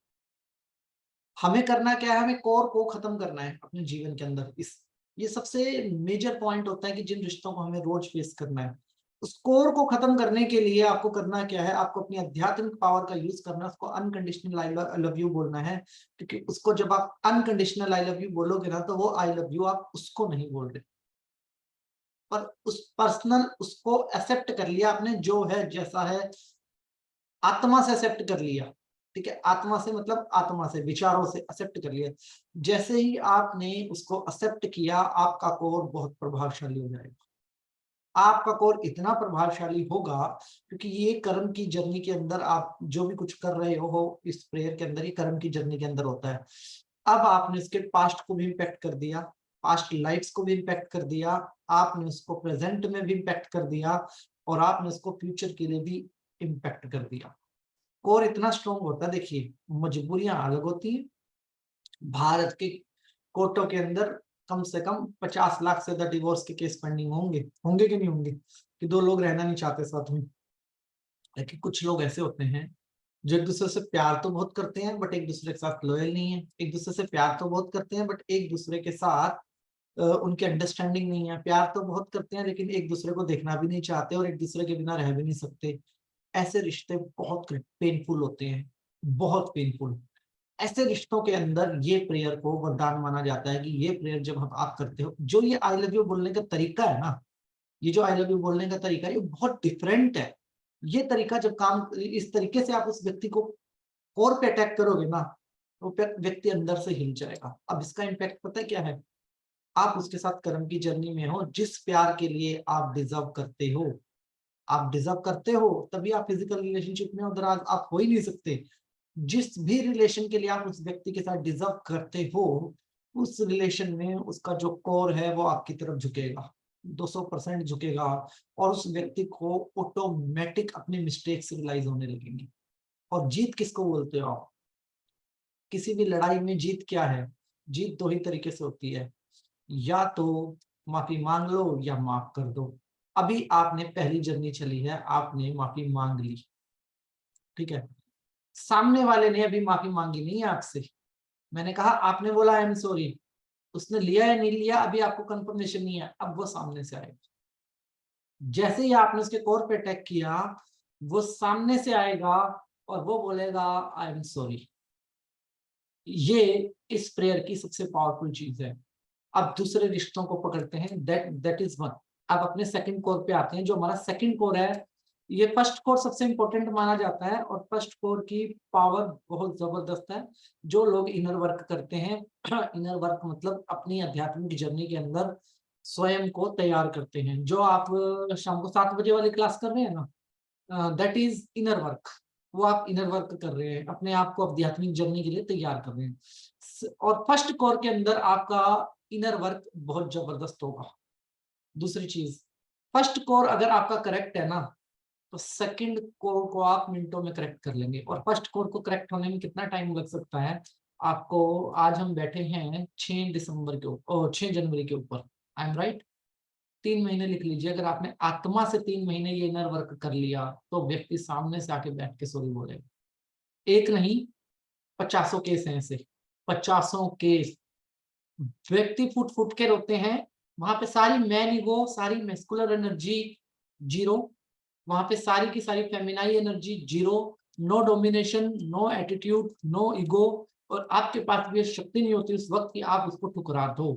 हमें करना क्या है, हमें कोर को खत्म करना है अपने जीवन के अंदर। इस ये सबसे मेजर पॉइंट होता है कि जिन रिश्तों को हमें रोज फेस करना है। स्कोर को खत्म करने के लिए आपको करना क्या है, आपको अपनी आध्यात्मिक पावर का यूज करना, उसको अनकंडीशनल आई लव यू बोलना है, क्योंकि उसको जब आप अनकंडीशनल आई लव यू बोलोगे ना, तो वो आई लव यू आप उसको नहीं बोल रहे, पर उस पर्सनल उसको एक्सेप्ट कर लिया आपने, जो है जैसा है, आत्मा से एक्सेप्ट कर लिया। ठीक है, आत्मा से मतलब आत्मा से, विचारों से एक्सेप्ट कर लिया। जैसे ही आपने उसको एक्सेप्ट किया, आपका कोर बहुत प्रभावशाली हो जाएगा। आपका कोर इतना प्रभावशाली होगा, क्योंकि ये कर्म की जर्नी के अंदर आप जो भी कुछ कर रहे हो इस प्रेयर के अंदर, ये कर्म की जर्नी के अंदर होता है। अब आपने उसके पास्ट को भी इम्पैक्ट कर दिया, पास्ट लाइफ्स को भी इम्पैक्ट कर दिया, आपने उसको प्रेजेंट में भी इम्पैक्ट कर दिया, और आपने उसको फ्यूचर के लिए भी इम्पैक्ट कर दिया। कोर इतना स्ट्रॉन्ग होता है, देखिए मजबूरियां अलग होती हैं। भारत के कोर्टों के अंदर कम से कम 50 लाख से ज्यादा डिवोर्स के केस पेंडिंग होंगे, होंगे कि नहीं होंगे, कि दो लोग रहना नहीं चाहते साथ में। लेकिन कुछ लोग ऐसे होते हैं जो एक दूसरे से प्यार तो बहुत करते हैं, बट एक दूसरे के साथ लॉयल नहीं है। एक दूसरे से प्यार तो बहुत करते हैं, बट एक दूसरे के साथ उनकी अंडरस्टैंडिंग नहीं है। प्यार तो बहुत करते हैं, लेकिन एक दूसरे को देखना भी नहीं चाहते, और एक दूसरे के बिना रह भी नहीं सकते। ऐसे रिश्ते बहुत पेनफुल होते हैं, बहुत पेनफुल। ऐसे रिश्तों के अंदर ये प्रेयर को वरदान माना जाता है, कि ये प्रेयर जब आप करते हो, जो ये आई लव यू बोलने का तरीका है ना, ये जो आई लव यू बोलने का तरीका है, ये बहुत डिफरेंट है। ये तरीका जब काम, इस तरीके से आप उस व्यक्ति को कोर पे अटैक करोगे ना, तो व्यक्ति अंदर से हिल जाएगा। अब इसका इम्पैक्ट पता है क्या है? आप उसके साथ कर्म की जर्नी में हो, जिस प्यार के लिए आप डिजर्व करते हो, आप डिजर्व करते हो, तभी आप फिजिकल रिलेशनशिप में, अदरवाइज आप हो ही नहीं सकते। जिस भी रिलेशन के लिए आप उस व्यक्ति के साथ डिजर्व करते हो, उस रिलेशन में उसका जो कोर है वो आपकी तरफ झुकेगा, 200% झुकेगा, और उस व्यक्ति को ऑटोमेटिक अपनी मिस्टेक से रियलाइज होने लगेंगी। और जीत किसको बोलते हो आप? किसी भी लड़ाई में जीत क्या है? जीत दो ही तरीके से होती है, या तो माफी मांग लो या माफ कर दो। अभी आपने पहली जर्नी चली है, आपने माफी मांग ली, ठीक है। सामने वाले ने अभी माफी मांगी नहीं है आपसे, मैंने कहा, आपने बोला आई एम सॉरी, उसने लिया या नहीं लिया अभी आपको कंफर्मेशन नहीं है, अब वो सामने से आएगा। जैसे ही आपने उसके कोर पे अटैक किया, वो सामने से आएगा और वो बोलेगा आई एम सॉरी। ये इस प्रेयर की सबसे पावरफुल चीज है। अब दूसरे रिश्तों को पकड़ते हैं, दैट इज वन। अब अपने सेकंड कोर पे आते हैं। जो हमारा सेकंड कोर है, ये फर्स्ट कोर सबसे इंपॉर्टेंट माना जाता है, और फर्स्ट कोर की पावर बहुत जबरदस्त है। जो लोग इनर वर्क करते हैं, इनर वर्क मतलब अपनी आध्यात्मिक जर्नी के अंदर स्वयं को तैयार करते हैं। जो आप शाम को 7 बजे वाली क्लास कर रहे हैं ना, दैट इज इनर वर्क। वो आप इनर वर्क कर रहे हैं, अपने आप को आध्यात्मिक जर्नी के लिए तैयार कर रहे हैं। और फर्स्ट कोर के अंदर आपका इनर वर्क बहुत जबरदस्त होगा। दूसरी चीज, फर्स्ट कोर अगर आपका करेक्ट है ना, तो सेकंड कोर को आप मिनटों में करेक्ट कर लेंगे। और फर्स्ट कोर को करेक्ट होने में कितना टाइम लग सकता है आपको? आज हम बैठे हैं 6 दिसंबर के ऊपर, 6 जनवरी के ऊपर, आई एम राइट। 3 महीने लिख लीजिए। अगर आपने आत्मा से 3 महीने ये इनर वर्क कर लिया, तो व्यक्ति सामने से आके बैठ के सॉरी बोलेगा। एक नहीं, 50 केस हैं ऐसे, 50 केस। व्यक्ति फुट फुट के रोते हैं, वहां पे सारी मैन ईगो, सारी मैस्कुलर एनर्जी जीरो, वहां पे सारी की सारी feminine energy zero, no domination, no attitude, no ego, और आपके पास भी शक्ति नहीं होती उस वक्त कि आप उसको ठुकरा दो।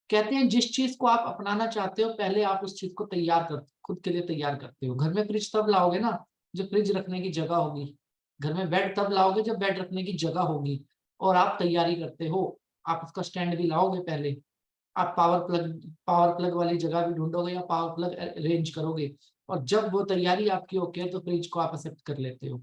कहते हैं जिस चीज को आप अपनाना चाहते हो, पहले आप उस चीज को तैयार कर, खुद के लिए तैयार करते हो। घर में फ्रिज तब लाओगे ना जब फ्रिज रखने की जगह होगी। घर में बेड तब लाओगे जब बेड रखने की जगह होगी। और आप तैयारी करते हो, आप उसका स्टैंड भी लाओगे पहले, आप पावर प्लग वाली जगह भी ढूंढोगे या पावर प्लग अरेंज करोगे। और जब वो तैयारी आपकी ओके है, तो फ्रिज को आप एक्सेप्ट कर लेते हो,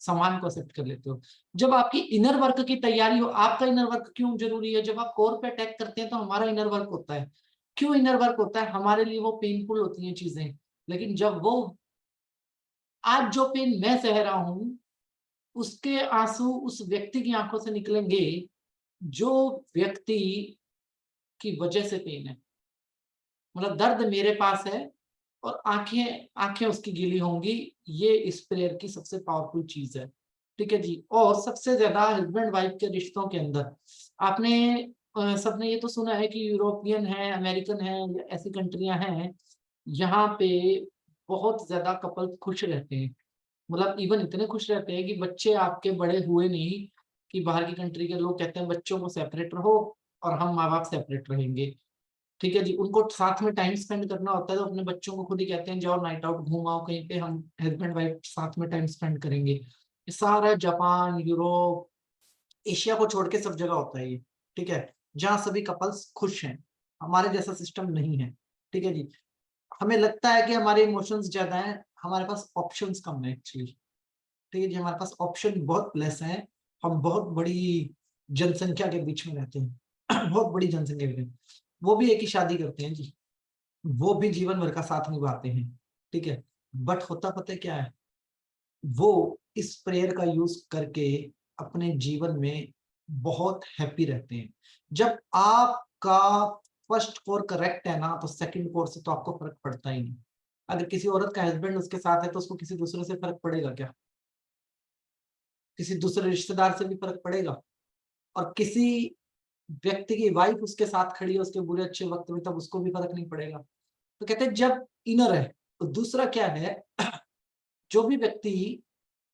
सामान को एक्सेप्ट कर लेते हो। जब आपकी इनर वर्क की तैयारी हो, आपका इनर वर्क क्यों जरूरी है? जब आप कोर पे अटैक करते हैं तो हमारा इनर वर्क होता है। क्यों इनर वर्क होता है? हमारे लिए वो पेनफुल होती हैं चीजें, लेकिन जब वो, आज जो पेन मैं सह रहा हूं, उसके आंसू उस व्यक्ति की आंखों से निकलेंगे जो व्यक्ति की वजह से पेन है। मतलब दर्द मेरे पास है और आंखें आंखें उसकी गीली होंगी। ये इस प्रेयर की सबसे पावरफुल चीज है, ठीक है जी। और सबसे ज्यादा हस्बैंड वाइफ के रिश्तों के अंदर आपने सबने ये तो सुना है कि यूरोपियन है, अमेरिकन है, ऐसी कंट्रियां हैं यहाँ पे बहुत ज्यादा कपल खुश रहते हैं, मतलब इवन इतने खुश रहते हैं कि बच्चे आपके बड़े हुए नहीं कि बाहर की कंट्री के लोग कहते हैं बच्चों को सेपरेट रहो और हम माँ बाप सेपरेट रहेंगे। ठीक है जी, उनको साथ में टाइम स्पेंड करना होता है तो अपने बच्चों को खुद ही कहते हैं जाओ नाइट आउट घूमाओ कहीं पे, हम हस्बैंड वाइफ साथ में टाइम स्पेंड करेंगे। ये सारा जापान, यूरोप, एशिया को छोड़ के सब जगह होता है ये। ठीक है, जहाँ सभी कपल्स खुश हैं। हमारे जैसा सिस्टम नहीं है। ठीक है जी, हमें लगता है कि हमारे इमोशंस ज्यादा हैं, हमारे पास ऑप्शंस कम है एक्चुअली। ठीक है जी, हमारे पास ऑप्शन बहुत लेस है। हम बहुत बड़ी जनसंख्या के बीच में रहते हैं बहुत बड़ी जनसंख्या में, वो भी एक ही शादी करते हैं जी, वो भी जीवन भर का साथ निभाते हैं। ठीक है, बट होता पता है क्या है, वो इस प्रेयर का यूज करके अपने जीवन में बहुत हैप्पी रहते हैं। जब आपका फर्स्ट कोर करेक्ट है ना, तो सेकंड कोर से तो आपको फर्क पड़ता ही नहीं। अगर किसी औरत का हस्बैंड उसके साथ है तो उसको किसी दूसरे से फर्क पड़ेगा क्या? किसी दूसरे रिश्तेदार से भी फर्क पड़ेगा। और किसी व्यक्ति की वाइफ उसके साथ खड़ी है उसके बुरे अच्छे वक्त में, तब उसको भी फर्क नहीं पड़ेगा। तो कहते हैं जब इनर है तो दूसरा क्या है जो भी व्यक्ति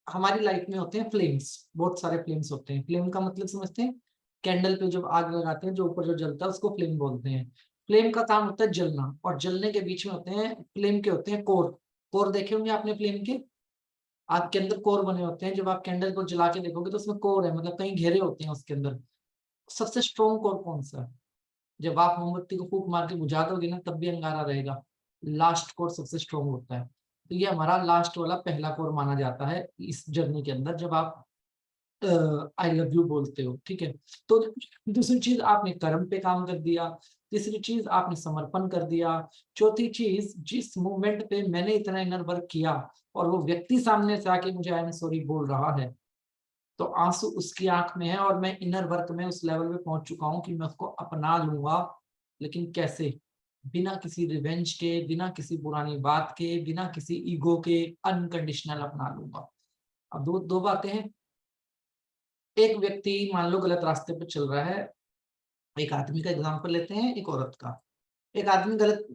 हमारी लाइफ में होते हैं फ्लेम्स, बहुत सारे फ्लेम्स होते हैं। फ्लेम का मतलब समझते हैं? कैंडल पे जब आग लगाते हैं जो ऊपर जो जलता है उसको फ्लेम बोलते हैं। फ्लेम का काम होता है जलना, और जलने के बीच में होते हैं फ्लेम के होते हैं कोर। कोर देखे होंगे आपने फ्लेम के, आग के अंदर कोर बने होते हैं। जब आप कैंडल को जला के देखोगे तो उसमें कोर है, मतलब कई घेरे होते हैं उसके अंदर। सबसे स्ट्रॉन्ग कोर कौन सा है? जब आप मोमबत्ती को फूंक मार के बुझा दोगे ना तब भी अंगारा रहेगा, लास्ट कोर सबसे स्ट्रॉन्ग होता है। तो ये हमारा लास्ट वाला पहला कोर माना जाता है इस जर्नी के अंदर, जब आप आई लव यू बोलते हो। ठीक है, तो दूसरी चीज आपने कर्म पे काम कर दिया, तीसरी चीज आपने समर्पण कर दिया, चौथी चीज जिस मूवमेंट पे मैंने इतना इनर वर्क किया और वो व्यक्ति सामने से आके मुझे आई एम सॉरी बोल रहा है, तो आंसू उसकी आंख में है और मैं इनर वर्क में उस लेवल पे पहुंच चुका हूं कि मैं उसको अपना लूंगा। लेकिन कैसे? बिना किसी रिवेंज के, बिना किसी पुरानी बात के, बिना किसी ईगो के, अनकंडीशनल अपना लूंगा। अब दो दो बातें हैं। एक व्यक्ति मान लो गलत रास्ते पे चल रहा है, एक आदमी का एग्जांपल लेते हैं, एक औरत का। एक आदमी गलत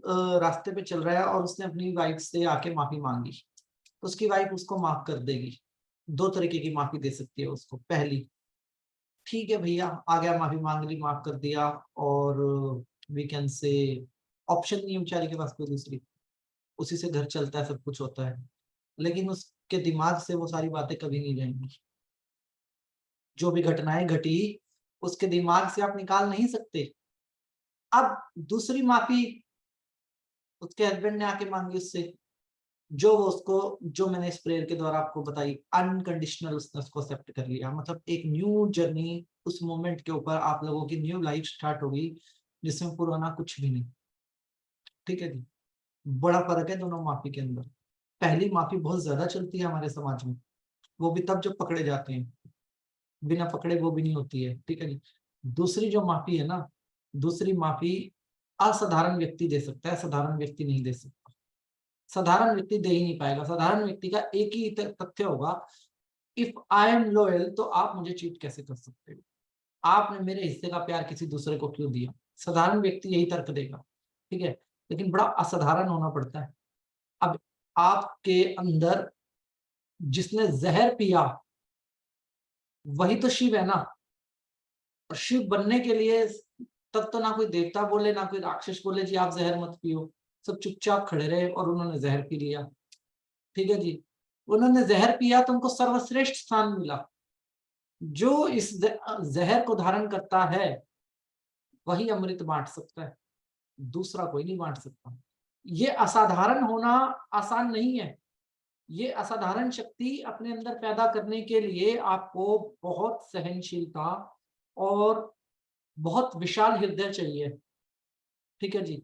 रास्ते पे चल रहा है और उसने अपनी वाइफ से आके माफी मांगी, तो उसकी वाइफ उसको माफ कर देगी। दो तरीके की माफी दे सकती है उसको। पहली, ठीक है भैया आ गया, माफी मांग ली, माफ कर दिया, और वी कैन से ऑप्शन नहीं है बेचारी के पास कोई दूसरी, उसी से घर चलता है, सब कुछ होता है। लेकिन उसके दिमाग से वो सारी बातें कभी नहीं जाएंगी। जो भी घटनाएं घटी उसके दिमाग से आप निकाल नहीं सकते। अब दूसरी माफी उसके हस्बैंड ने आके मांगी उससे, जो वो उसको, जो मैंने इस प्रेयर के द्वारा आपको बताई, अनकंडीशनल उसने उसको एक्सेप्ट कर लिया। मतलब एक न्यू जर्नी उस मोमेंट के ऊपर आप लोगों की न्यू लाइफ स्टार्ट होगी जिसमें पुराना कुछ भी नहीं। ठीक है जी, बड़ा फर्क है दोनों माफी के अंदर। पहली माफी बहुत ज्यादा चलती है हमारे समाज में, वो भी तब जब पकड़े जाते हैं, बिना पकड़े वो भी नहीं होती है। ठीक है जी, दूसरी जो माफी है ना, दूसरी माफी असाधारण व्यक्ति दे सकता है, साधारण व्यक्ति नहीं दे सकता। साधारण व्यक्ति दे ही नहीं पाएगा। साधारण व्यक्ति का एक ही तथ्य होगा, इफ आई एम लॉयल तो आप मुझे चीट कैसे कर सकते हो, आपने मेरे हिस्से का प्यार किसी दूसरे को क्यों दिया। साधारण व्यक्ति यही तर्क देगा। ठीक है, लेकिन बड़ा असाधारण होना पड़ता है। अब आपके अंदर जिसने जहर पिया वही तो शिव है ना, और शिव बनने के लिए तब तो ना कोई देवता बोले ना कोई राक्षस बोले जी आप जहर मत पियो, सब चुपचाप खड़े रहे और उन्होंने जहर पी लिया। ठीक है जी, उन्होंने जहर पिया तो उनको सर्वश्रेष्ठ स्थान मिला। जो इस जहर को धारण करता है वही अमृत बांट सकता है, दूसरा कोई नहीं बांट सकता। ये असाधारण होना आसान नहीं है। ये असाधारण शक्ति अपने अंदर पैदा करने के लिए आपको बहुत सहनशीलता और बहुत विशाल हृदय चाहिए। ठीक है जी,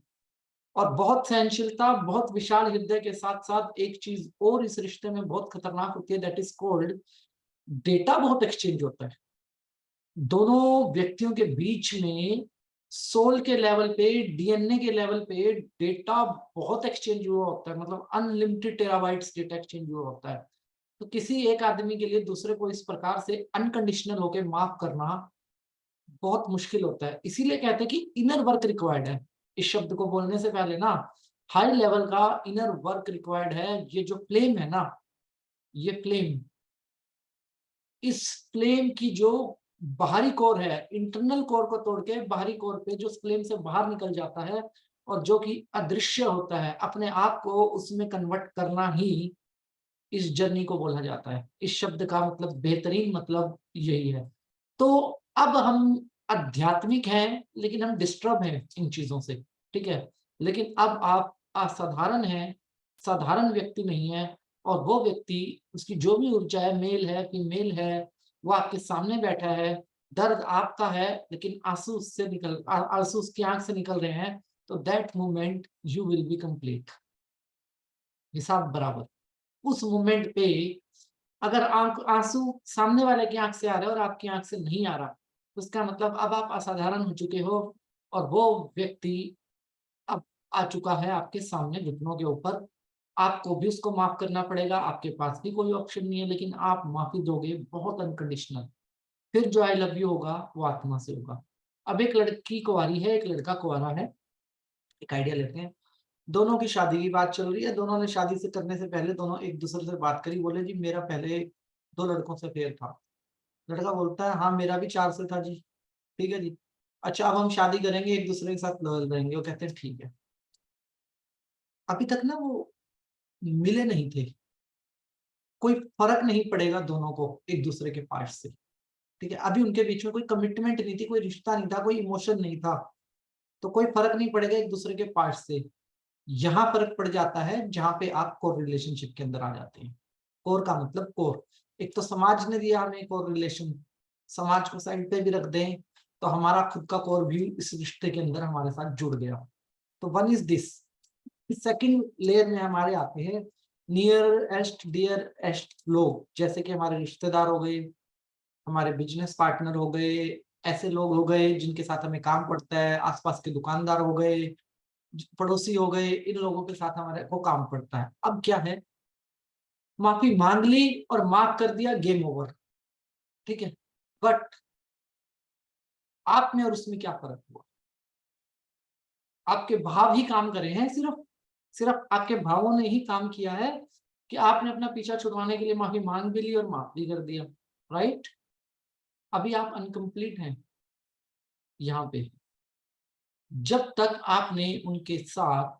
और बहुत सहनशीलता, बहुत विशाल हृदय के साथ साथ एक चीज और इस रिश्ते में बहुत खतरनाक होती है, दैट इज कॉल्ड डेटा। बहुत एक्सचेंज होता है दोनों व्यक्तियों के बीच में, सोल के लेवल पे, डीएनए के लेवल पे डेटा बहुत एक्सचेंज हुआ होता है। मतलब अनलिमिटेड टेराबाइट्स डेटा एक्सचेंज हुआ होता है। तो किसी एक आदमी के लिए दूसरे को इस प्रकार से अनकंडीशनल होकर माफ करना बहुत मुश्किल होता है। इसीलिए कहते हैं कि इनर वर्क रिक्वायर्ड है। इस शब्द को बोलने से पहले ना हाई लेवल का इनर वर्क रिक्वायर्ड है। ये जो फ्लेम है ना, ये फ्लेम, इस फ्लेम की जो बाहरी कोर है, इंटरनल कोर को तोड़ के बाहरी कोर पे जो फ्लेम से बाहर निकल जाता है और जो कि अदृश्य होता है, अपने आप को उसमें कन्वर्ट करना ही इस जर्नी को बोला जाता है। इस शब्द का मतलब, बेहतरीन मतलब यही है। तो अब हम आध्यात्मिक हैं लेकिन हम डिस्टर्ब हैं इन चीजों से, ठीक है। लेकिन अब आप असाधारण हैं, साधारण व्यक्ति नहीं है, और वो व्यक्ति, उसकी जो भी ऊर्जा है, मेल है फीमेल है, वो आपके सामने बैठा है। दर्द आपका है लेकिन आंसू उससे निकल आंसू उसकी आंख से निकल रहे हैं, तो that moment you will be complete. हिसाब बराबर। उस मोमेंट पे अगर आंसू सामने वाले की आंख से आ रहा है और आपकी आंख से नहीं आ रहा, तो उसका मतलब अब आप असाधारण हो चुके हो, और वो व्यक्ति अब आ चुका है आपके सामने घुटनों के ऊपर। आपको भी उसको माफ करना पड़ेगा, आपके पास भी कोई ऑप्शन नहीं है, लेकिन आप माफी दोगे बहुत अनकंडीशनल। फिर जो आई लव यू होगा वो आत्मा से होगा। अब एक लड़की कुंवारी है, एक लड़का कुंवारा है। एक आइडिया लेते हैं। दोनों की शादी की बात चल रही है, दोनों ने शादी से करने से पहले दोनों एक दूसरे से बात करी, बोले जी मेरा पहले 2 लड़कों से अफेयर था। लड़का बोलता है हाँ मेरा भी 4 से था जी। ठीक है जी, अच्छा अब हम शादी करेंगे, एक दूसरे के साथ लॉयल रहेंगे। वो कहते हैं ठीक है। अभी तक ना वो मिले नहीं थे, कोई फर्क नहीं पड़ेगा दोनों को एक दूसरे के पास से, ठीक है। अभी उनके बीच में कोई कमिटमेंट नहीं थी, कोई रिश्ता नहीं था, कोई इमोशन नहीं था, तो कोई फर्क नहीं पड़ेगा एक दूसरे के पास से। यहाँ फर्क पड़ जाता है जहां पे आप कोर रिलेशनशिप के अंदर आ जाते हैं। कोर का मतलब कोर, एक तो समाज ने दिया हमें कोर रिलेशन, समाज को साइड पे भी रख दें तो हमारा खुद का कोर भी इस रिश्ते के अंदर हमारे साथ जुड़ गया। तो one is this. Second layer में हमारे आते हैं नियरेस्ट डियरेस्ट लोग, जैसे कि हमारे रिश्तेदार हो गए, हमारे बिजनेस पार्टनर हो गए, ऐसे लोग हो गए जिनके साथ हमें काम पड़ता है, आसपास के दुकानदार हो गए, पड़ोसी हो गए, इन लोगों के साथ हमारे को काम पड़ता है। अब क्या है, माफी मांग ली और माफ कर दिया, गेम ओवर, ठीक है। बट आप में और उसमें क्या फर्क हुआ? आपके भाव ही काम करे हैं, सिर्फ सिर्फ आपके भावों ने ही काम किया है कि आपने अपना पीछा छुड़वाने के लिए माफी मांग भी ली और माफ भी कर दिया, राइट। अभी आप अनकंप्लीट हैं यहाँ पे। जब तक आपने उनके साथ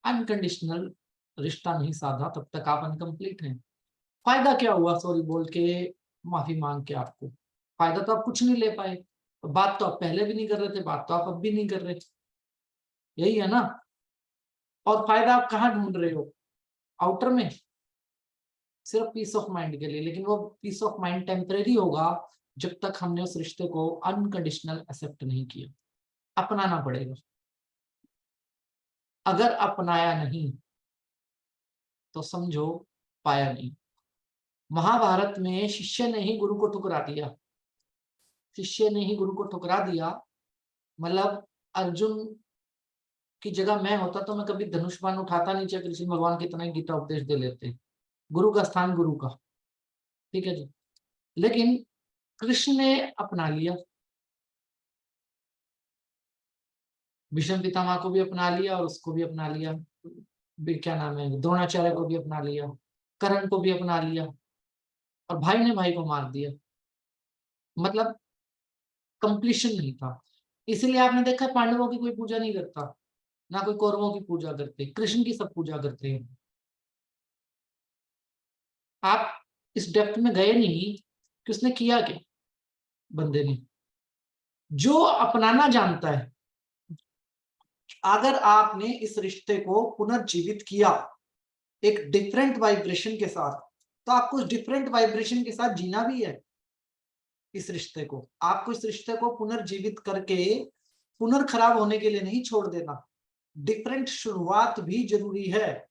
अनकंडीशनल रिश्ता नहीं साधा, तब तक आप अनकंप्लीट हैं। फायदा क्या हुआ सॉरी बोल के, माफी मांग के? आपको फायदा तो आप कुछ नहीं ले पाए। बात तो आप पहले भी नहीं कर रहे थे, बात तो आप अब भी नहीं कर रहे, यही है ना। और फायदा आप कहाँ ढूंढ रहे हो? आउटर में, सिर्फ पीस ऑफ माइंड के लिए। लेकिन वो पीस ऑफ माइंड टेम्परेरी होगा जब तक हमने उस रिश्ते को अनकंडीशनल एक्सेप्ट नहीं किया। अपनाना पड़ेगा। अगर अपनाया नहीं तो समझो पाया नहीं। महाभारत में शिष्य ने ही गुरु को ठुकरा दिया, शिष्य ने ही गुरु को ठुकरा दिया। मतलब अर्जुन की जगह मैं होता तो मैं कभी धनुष बाण उठाता नहीं, चाहे कृष्ण भगवान कितना ही गीता उपदेश दे लेते। गुरु का स्थान गुरु का, ठीक है जी। लेकिन कृष्ण ने अपना लिया, भीष्म पितामह को भी अपना लिया और उसको भी अपना लिया, क्या नाम है, द्रोणाचार्य को भी अपना लिया, कर्ण को भी अपना लिया, और भाई ने भाई को मार दिया। मतलब कंप्लीशन नहीं था। इसलिए आपने देखा पांडवों की कोई पूजा नहीं करता, ना कोई कौरवों की पूजा करते, कृष्ण की सब पूजा करते हैं। आप इस डेप्थ में गए नहीं कि उसने किया क्या। बंदे ने जो अपनाना जानता है, अगर आपने इस रिश्ते को पुनर्जीवित किया एक डिफरेंट वाइब्रेशन के साथ, तो आपको उस डिफरेंट वाइब्रेशन के साथ जीना भी है। इस रिश्ते को, आपको इस रिश्ते को पुनर्जीवित करके पुनर्खराब होने के लिए नहीं छोड़ देना। डिफरेंट शुरुआत भी जरूरी है,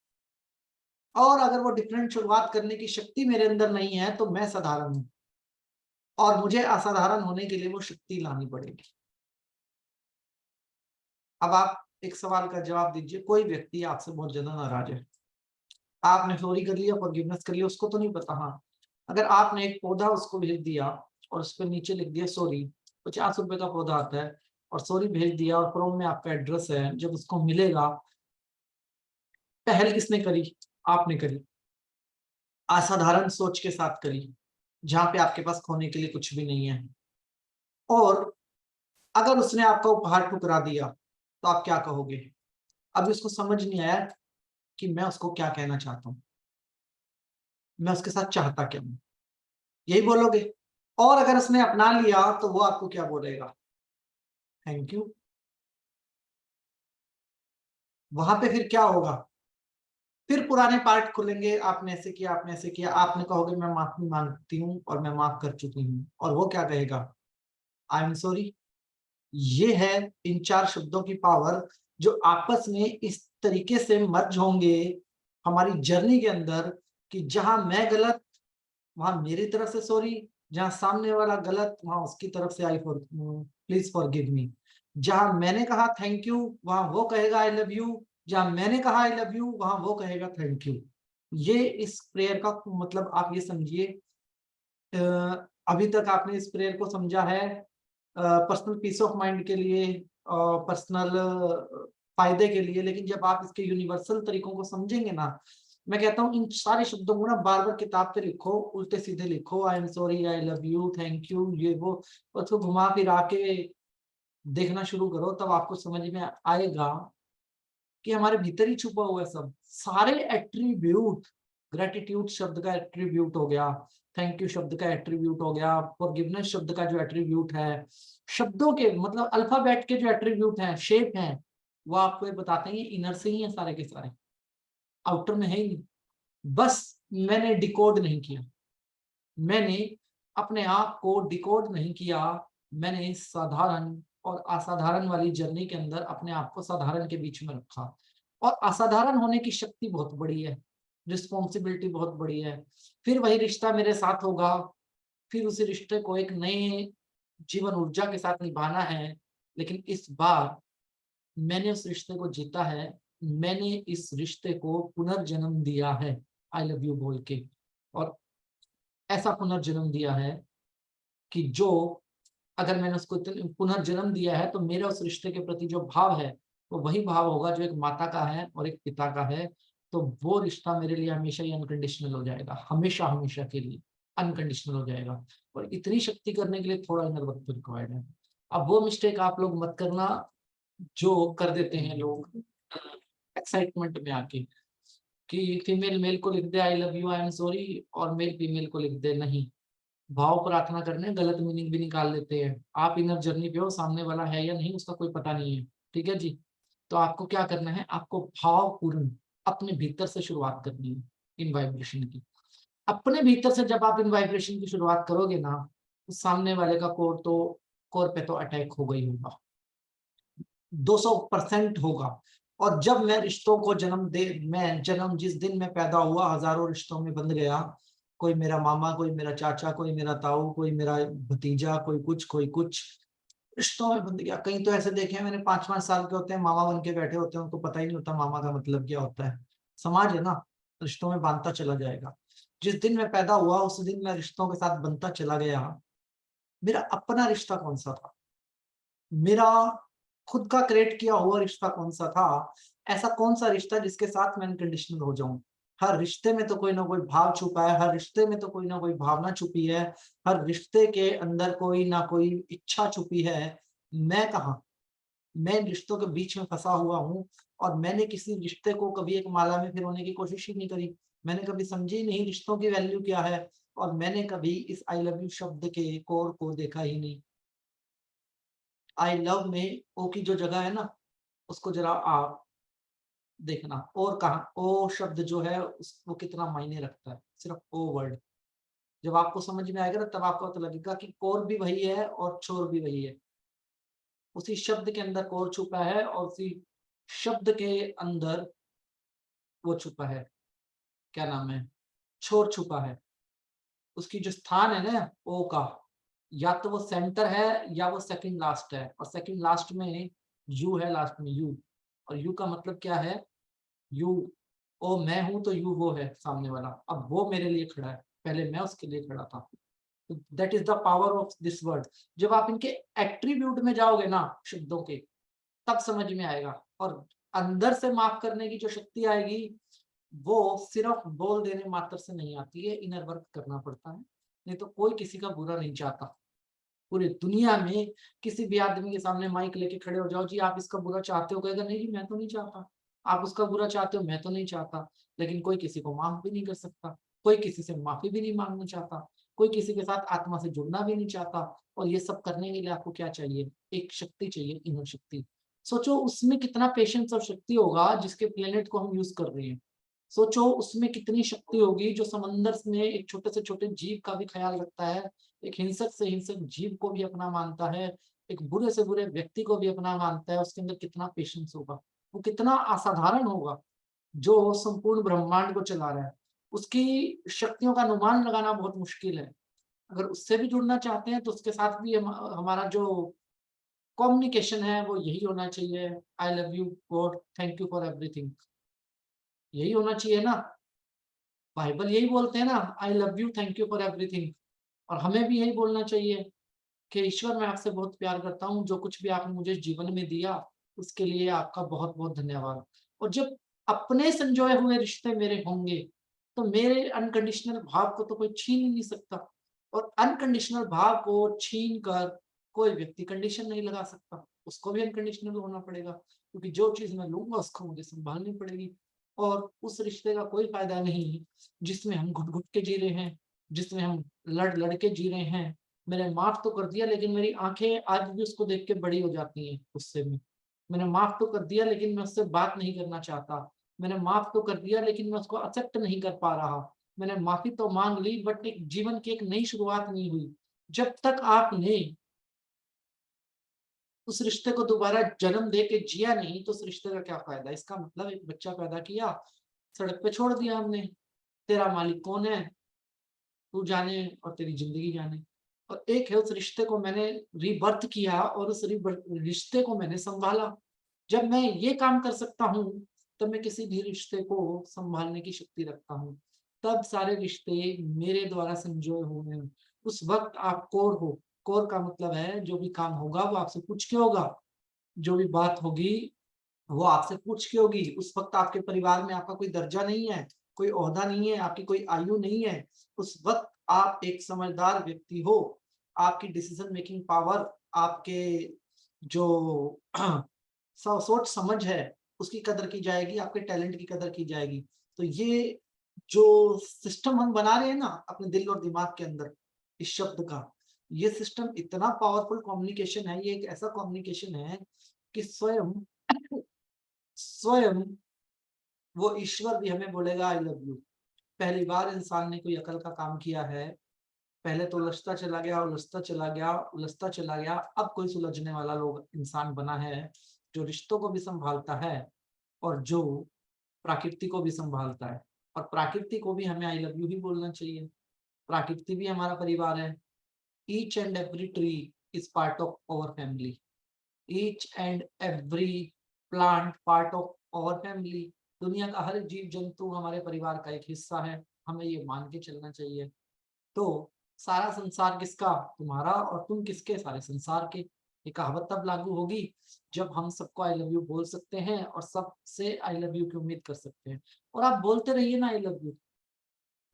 और अगर वो डिफरेंट शुरुआत करने की शक्ति मेरे अंदर नहीं है तो मैं साधारण हूं, और मुझे असाधारण होने के लिए वो शक्ति लानी पड़ेगी। अब आप एक सवाल का जवाब दीजिए। कोई व्यक्ति आपसे बहुत ज्यादा नाराज है, आपने सॉरी कर लिया, फॉरगिवनेस कर लिया, उसको तो नहीं पता। हाँ, अगर आपने एक पौधा उसको भेज दिया और उस पर नीचे लिख दिया सॉरी, 50 रुपए का पौधा आता है, और सॉरी भेज दिया और फ्रॉम में आपका एड्रेस है, जब उसको मिलेगा पहल किसने करी? आपने करी, असाधारण सोच के साथ करी, जहां पे आपके पास खोने के लिए कुछ भी नहीं है। और अगर उसने आपका उपहार ठुकरा दिया तो आप क्या कहोगे? अभी उसको समझ नहीं आया कि मैं उसको क्या कहना चाहता हूँ, मैं उसके साथ चाहता क्या हूँ, यही बोलोगे। और अगर उसने अपना लिया तो वो आपको क्या बोलेगा? Thank you. वहां पे फिर क्या होगा? फिर पुराने पार्ट खुलेंगे, आपने ऐसे किया, आपने ऐसे किया, आपने कहोगे मैं माफी मांगती हूँ और मैं माफ कर चुकी हूँ, और वो क्या कहेगा? आई एम सॉरी। ये है इन 4 शब्दों की पावर, जो आपस में इस तरीके से मर्ज होंगे हमारी जर्नी के अंदर, कि जहां मैं गलत वहां मेरी तरफ से सॉरी, जहां सामने वाला गलत वहां उसकी तरफ से I for please forgive me. जहां मैंने कहा थैंक यू वहां वो कहेगा आई लव यू, जहां मैंने कहा आई लव यू वहां वो कहेगा थैंक यू। ये इस प्रेयर का मतलब आप ये समझिए, अभी तक आपने इस प्रेयर को समझा है पर्सनल पीस ऑफ माइंड के लिए, पर्सनल फायदे के लिए, लेकिन जब आप इसके यूनिवर्सल तरीकों को समझेंगे ना, मैं कहता हूँ इन सारे शब्दों को ना बार बार किताब पे लिखो, उल्टे सीधे लिखो, आई am sorry, I love you, thank you, ये वो, और उसको घुमा फिरा के देखना शुरू करो, तब आपको समझ में आएगा कि हमारे भीतर ही छुपा हुआ है सब सारे एट्रीब्यूट। ग्रेटिट्यूड शब्द का एट्रीब्यूट हो गया, थैंक यू शब्द का एट्रीब्यूट हो गया, फॉरगिवनेस शब्द का जो एट्रीब्यूट है, शब्दों के मतलब अल्फाबेट के जो एट्रीब्यूट हैं, शेप हैं, वो आपको ये बताते हैं इनर से ही है सारे के सारे, आउटर में है ही नहीं। बस मैंने डिकोड नहीं किया, मैंने अपने आप को डिकोड नहीं किया, मैंने साधारण और असाधारण वाली जर्नी के अंदर अपने आप को साधारण के बीच में रखा। और असाधारण होने की शक्ति बहुत बड़ी है, रिस्पॉन्सिबिलिटी बहुत बड़ी है। फिर वही रिश्ता मेरे साथ होगा, फिर उसी रिश्ते को एक नए जीवन ऊर्जा के साथ निभाना है, लेकिन इस बार मैंने उस रिश्ते को जीता है, मैंने इस रिश्ते को पुनर्जन्म दिया है आई लव यू बोल के, और ऐसा पुनर्जन्म दिया है कि जो अगर मैंने उसको पुनर्जन्म दिया है तो मेरा उस रिश्ते के प्रति जो भाव है वो वही भाव होगा जो एक माता का है और एक पिता का है। तो वो रिश्ता मेरे लिए हमेशा ही अनकंडीशनल हो जाएगा, हमेशा हमेशा के लिए अनकंडीशनल हो जाएगा। और इतनी शक्ति करने के लिए थोड़ा इनर वर्क रिक्वायर्ड है। अब वो मिस्टेक आप लोग मत करना जो कर देते हैं लोग एक्साइटमेंट में आके, कि फीमेल मेल को लिख दे I love you I am sorry, और मेल फीमेल को लिख दे नहीं, भाव प्रार्थना करने गलत मीनिंग भी निकाल लेते हैं। आप इनर जर्नी पे हो, सामने वाला है या नहीं उसका कोई पता नहीं है, ठीक है जी। तो आपको क्या करना है, आपको भावपूर्ण अपने भीतर से शुरुआत करनी है इन वाइब्रेशन की। अपने भीतर से जब आप इन वाइब्रेशन की शुरुआत करोगे ना, तो सामने वाले का कोर पे तो अटैक होगा ही होगा, 200% होगा। और जब मैं रिश्तों को जन्म जिस दिन मैं पैदा हुआ हजारों रिश्तों में बंध गया, कोई मेरा मामा, कोई मेरा चाचा, कोई मेरा ताऊ, कोई मेरा भतीजा, कोई कुछ रिश्तों में बंध गया। कहीं तो ऐसे देखे हैं मैंने 5-5 साल के होते हैं मामा बन के बैठे होते हैं, उनको पता ही नहीं होता मामा का मतलब क्या होता है। समाज है ना, रिश्तों में बांधता चला जाएगा। जिस दिन मैं पैदा हुआ उस दिन मैं रिश्तों के साथ बनता चला गया। मेरा अपना रिश्ता कौन सा था, मेरा खुद का क्रिएट किया हुआ रिश्ता कौन सा था, ऐसा कौन सा रिश्ता जिसके साथ मैं अनकंडीशनल हो जाऊं। हर रिश्ते में तो कोई ना कोई भाव छुपा है, हर रिश्ते में तो कोई ना कोई भावना छुपी है, हर रिश्ते के अंदर कोई ना कोई इच्छा छुपी है। मैं कहा, मैं इन रिश्तों के बीच में फंसा हुआ हूँ, और मैंने किसी रिश्ते को कभी एक माला में फिरोने की कोशिश ही नहीं करी। मैंने कभी समझी नहीं रिश्तों की वैल्यू क्या है, और मैंने कभी इस आई लव यू शब्द के कोर को देखा ही नहीं। आई लव में ओ की जो जगह है ना, उसको जरा आप देखना, और कहा ओ शब्द जो है वो कितना मायने रखता है, सिर्फ ओ वर्ड। जब आपको समझ में आएगा ना तब आपको पता लगेगा कि कोर भी वही है और छोर भी वही है। उसी शब्द के अंदर कोर छुपा है और उसी शब्द के अंदर वो छुपा है, क्या नाम है, छोर छुपा है। उसकी जो स्थान है ना ओ का, या तो वो सेंटर है या वो सेकंड लास्ट है, और सेकंड लास्ट में यू है, लास्ट में यू। और यू का मतलब क्या है, यू ओ मैं हूं तो यू वो है सामने वाला, अब वो मेरे लिए खड़ा है, पहले मैं उसके लिए खड़ा था। तो that is the power of this word. जब आप इनके एट्रीब्यूट में जाओगे ना शब्दों के, तब समझ में आएगा। और अंदर से माफ करने की जो शक्ति आएगी वो सिर्फ बोल देने मात्र से नहीं आती है, इनर वर्क करना पड़ता है। नहीं तो कोई किसी का बुरा नहीं चाहता। पूरी दुनिया में किसी भी आदमी के सामने माइक लेके खड़े हो जाओ, जी आप इसका बुरा चाहते हो, कहेगा नहीं जी मैं तो नहीं चाहता। आप उसका बुरा चाहते हो, मैं तो नहीं चाहता। लेकिन कोई किसी को माफ भी नहीं कर सकता, कोई किसी से माफी भी नहीं मांगना चाहता, कोई किसी के साथ आत्मा से जुड़ना भी नहीं चाहता। और ये सब करने के लिए आपको क्या चाहिए? एक शक्ति चाहिए, इनर शक्ति। सोचो उसमें कितना पेशेंस और शक्ति होगा जिसके प्लेनेट को हम यूज कर रहे हैं। सोचो उसमें कितनी शक्ति होगी जो समंदर में एक छोटे से छोटे जीव का भी ख्याल रखता है, एक हिंसक से हिंसक जीव को भी अपना मानता है, एक बुरे से बुरे व्यक्ति को भी अपना मानता है। उसके अंदर कितना पेशेंस होगा, वो कितना असाधारण होगा जो संपूर्ण ब्रह्मांड को चला रहा है। उसकी शक्तियों का अनुमान लगाना बहुत मुश्किल है। अगर उससे भी जुड़ना चाहते हैं तो उसके साथ भी हमारा जो कम्युनिकेशन है वो यही होना चाहिए, आई love you God, thank you for everything. यही होना चाहिए ना। बाइबल यही बोलते हैं ना, आई love you thank you for everything. और हमें भी यही बोलना चाहिए कि ईश्वर मैं आपसे बहुत प्यार करता हूँ, जो कुछ भी आपने मुझे जीवन में दिया उसके लिए आपका बहुत बहुत धन्यवाद। और जब अपने संजोए हुए रिश्ते मेरे होंगे तो मेरे अनकंडीशनल भाव को तो कोई छीन ही नहीं सकता। और अनकंडीशनल भाव को छीन कर कोई व्यक्ति कंडीशन नहीं लगा सकता, उसको भी अनकंडीशनल होना पड़ेगा, क्योंकि जो चीज मैं लूंगा उसको मुझे संभालनी पड़ेगी। और उस रिश्ते का कोई फायदा नहीं जिसमें हम घुट घुट के जी रहे हैं, जिसमें हम लड़ लड़ के जी रहे हैं। मैंने माफ तो कर दिया लेकिन मेरी आंखें आज भी उसको देख के बड़ी हो जाती हैं गुस्से में। मैंने माफ तो कर दिया लेकिन मैं उससे बात नहीं करना चाहता। मैंने माफ तो कर दिया लेकिन मैं उसको एक्सेप्ट नहीं कर पा रहा। मैंने माफी तो मांग ली बट एक जीवन की एक नई शुरुआत नहीं हुई। जब तक आपने उस रिश्ते को दोबारा जन्म दे के जिया नहीं तो उस रिश्ते का क्या फायदा? इसका मतलब एक बच्चा पैदा किया, सड़क पे छोड़ दिया हमने, तेरा मालिक कौन है तू जाने और तेरी जिंदगी जाने। और एक है उस रिश्ते को मैंने रीबर्थ किया और उस रिश्ते को मैंने संभाला। जब मैं ये काम कर सकता हूँ तब मैं किसी भी रिश्ते को संभालने की शक्ति रखता हूँ। तब सारे रिश्ते मेरे द्वारा संजोए हुए हैं। उस वक्त आप कोर हो। कोर का मतलब है जो भी काम होगा वो आपसे पूछ के होगा, जो भी बात होगी वो आपसे पूछ के होगी। उस वक्त आपके परिवार में आपका कोई दर्जा नहीं है, कोई ओहदा नहीं है, आपकी कोई आयु नहीं है। उस वक्त आप एक समझदार व्यक्ति हो। आपकी डिसीजन मेकिंग पावर, आपके जो सोच समझ है उसकी कदर की जाएगी, आपके टैलेंट की कदर की जाएगी। तो ये जो सिस्टम हम बना रहे हैं ना अपने दिल और दिमाग के अंदर इस शब्द का, ये सिस्टम इतना पावरफुल कम्युनिकेशन है, ये एक ऐसा कम्युनिकेशन है कि स्वयं स्वयं वो ईश्वर भी हमें बोलेगा आई लव यू। पहली बार इंसान ने कोई अकल का काम किया है, पहले तो उलझता चला गया, उलझता चला गया, उलझता चला गया, अब कोई सुलझने वाला लोग इंसान बना है जो रिश्तों को भी संभालता है और जो प्रकृति को भी संभालता है। और प्रकृति को भी हमें आई लव यू ही बोलना चाहिए। प्रकृति भी हमारा परिवार है। Each and every tree is part of our family. Each and every plant part of our family. दुनिया का हर जीव जंतु हमारे परिवार का एक हिस्सा है, हमें ये मान के चलना चाहिए। तो सारा संसार किसका? तुम्हारा। और तुम किसके? सारे संसार के। ये कहावत तब लागू होगी जब हम सबको आई लव यू बोल सकते हैं और सबसे आई लव यू की उम्मीद कर सकते हैं। और आप बोलते रहिए ना आई लव यू।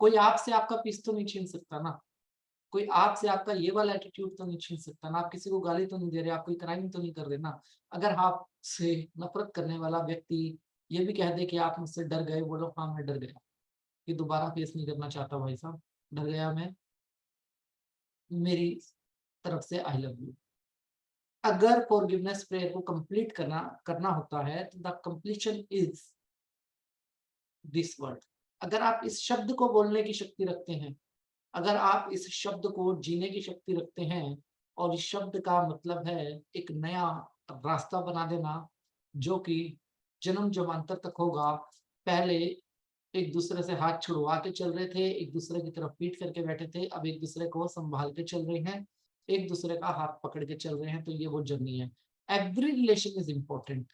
कोई आपसे आपका पीस तो नहीं छीन सकता ना, कोई आपसे आपका ये वाला एटीट्यूड तो नहीं छीन सकता ना, आप किसी को गाली तो नहीं दे रहे, आप कोई क्राइम तो नहीं कर रहे ना। अगर आपसे नफरत करने वाला व्यक्ति ये भी कह दे कि आप मुझसे डर गए, बोलो हाँ मैं डर गया, ये दोबारा फेस नहीं करना चाहता भाई साहब, डर गया मैं, मेरी तरफ से आई लव यू। अगर फॉरगिवनेस प्रेयर को कंप्लीट करना होता है तो the completion is this word. अगर आप इस शब्द को बोलने की शक्ति रखते हैं, अगर आप इस शब्द को जीने की शक्ति रखते हैं, और इस शब्द का मतलब है एक नया रास्ता बना देना जो कि जन्म जमांतर तक होगा। पहले एक दूसरे से हाथ छुड़वा के चल रहे थे, एक दूसरे की तरफ पीट करके बैठे थे, अब एक दूसरे को संभाल के चल रहे हैं, एक दूसरे का हाथ पकड़ के चल रहे हैं। तो ये वो जर्नी है। Every relation is important.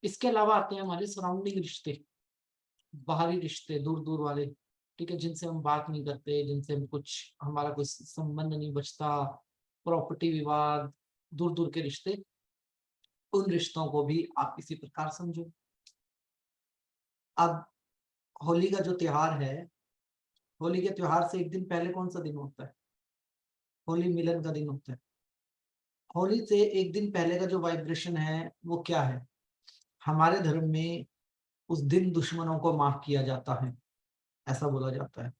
इसके अलावा आते हैं हमारे सराउंडिंग रिश्ते, बाहरी रिश्ते, दूर दूर वाले, ठीक है, जिनसे हम बात नहीं करते, जिनसे हम हमारा कोई संबंध नहीं बचता, प्रॉपर्टी विवाद, दूर दूर के रिश्ते, उन रिश्तों को भी आप इसी प्रकार समझो। अब होली का जो त्योहार है, होली के त्योहार से एक दिन पहले कौन सा दिन होता है? होली मिलन का दिन होता है। होली से एक दिन पहले का जो वाइब्रेशन है वो क्या है? हमारे धर्म में उस दिन दुश्मनों को माफ किया जाता है, ऐसा बोला जाता है।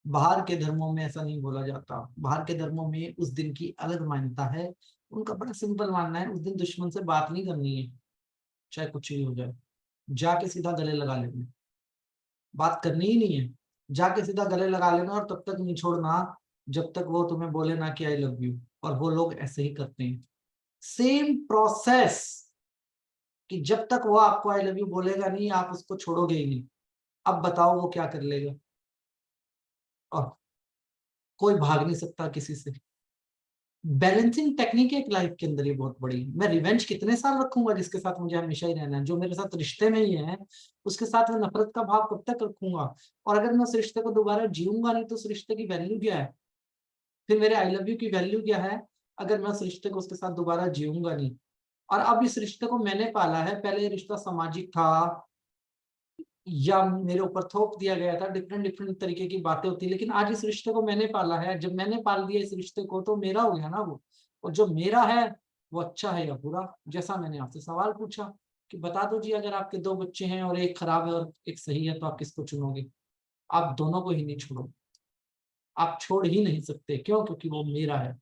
बाहर के धर्मों में ऐसा नहीं बोला जाता। बाहर के धर्मों में उस दिन की अलग मान्यता है। उनका बड़ा सिंपल मानना है, उस दिन दुश्मन से बात नहीं करनी है, चाहे कुछ भी हो जाए, जाके सीधा गले लगा लेना, बात करनी ही नहीं है, जाके सीधा गले लगा लेना और तब तक नहीं छोड़ना जब तक वो तुम्हें बोले ना कि आई लव यू। और वो लोग ऐसे ही करते हैं, सेम प्रोसेस, कि जब तक वो आपको आई लव यू बोलेगा नहीं आप उसको छोड़ोगे ही नहीं। अब बताओ वो क्या कर लेगा? और कोई भाग नहीं सकता किसी से। बैलेंसिंग टेक्निक है एक लाइफ के अंदर, ये बहुत बड़ी। मैं रिवेंज कितने साल रखूंगा जिसके साथ मुझे हमेशा ही रहना है, जो मेरे साथ रिश्ते में ही है उसके साथ मैं नफरत का भाव कब तक रखूंगा? और अगर मैं उस रिश्ते को दोबारा जीऊंगा नहीं तो उस रिश्ते की वैल्यू क्या है? फिर मेरे आई लव यू की वैल्यू क्या है अगर मैं उस रिश्ते को उसके साथ दोबारा जीऊंगा नहीं? और अब इस रिश्ते को मैंने पाला है, पहले ये रिश्ता सामाजिक था या मेरे ऊपर थोप दिया गया था, डिफरेंट डिफरेंट तरीके की बातें होती, लेकिन आज इस रिश्ते को मैंने पाला है। जब मैंने पाल दिया इस रिश्ते को तो मेरा हो गया ना वो। और जो मेरा है वो अच्छा है या बुरा? जैसा मैंने आपसे सवाल पूछा कि बता दो जी, अगर आपके 2 बच्चे हैं और एक खराब है और एक सही है तो आप किसको चुनोगे? आप दोनों को ही नहीं छोड़ो, आप छोड़ ही नहीं सकते। क्यों? क्योंकि वो मेरा है।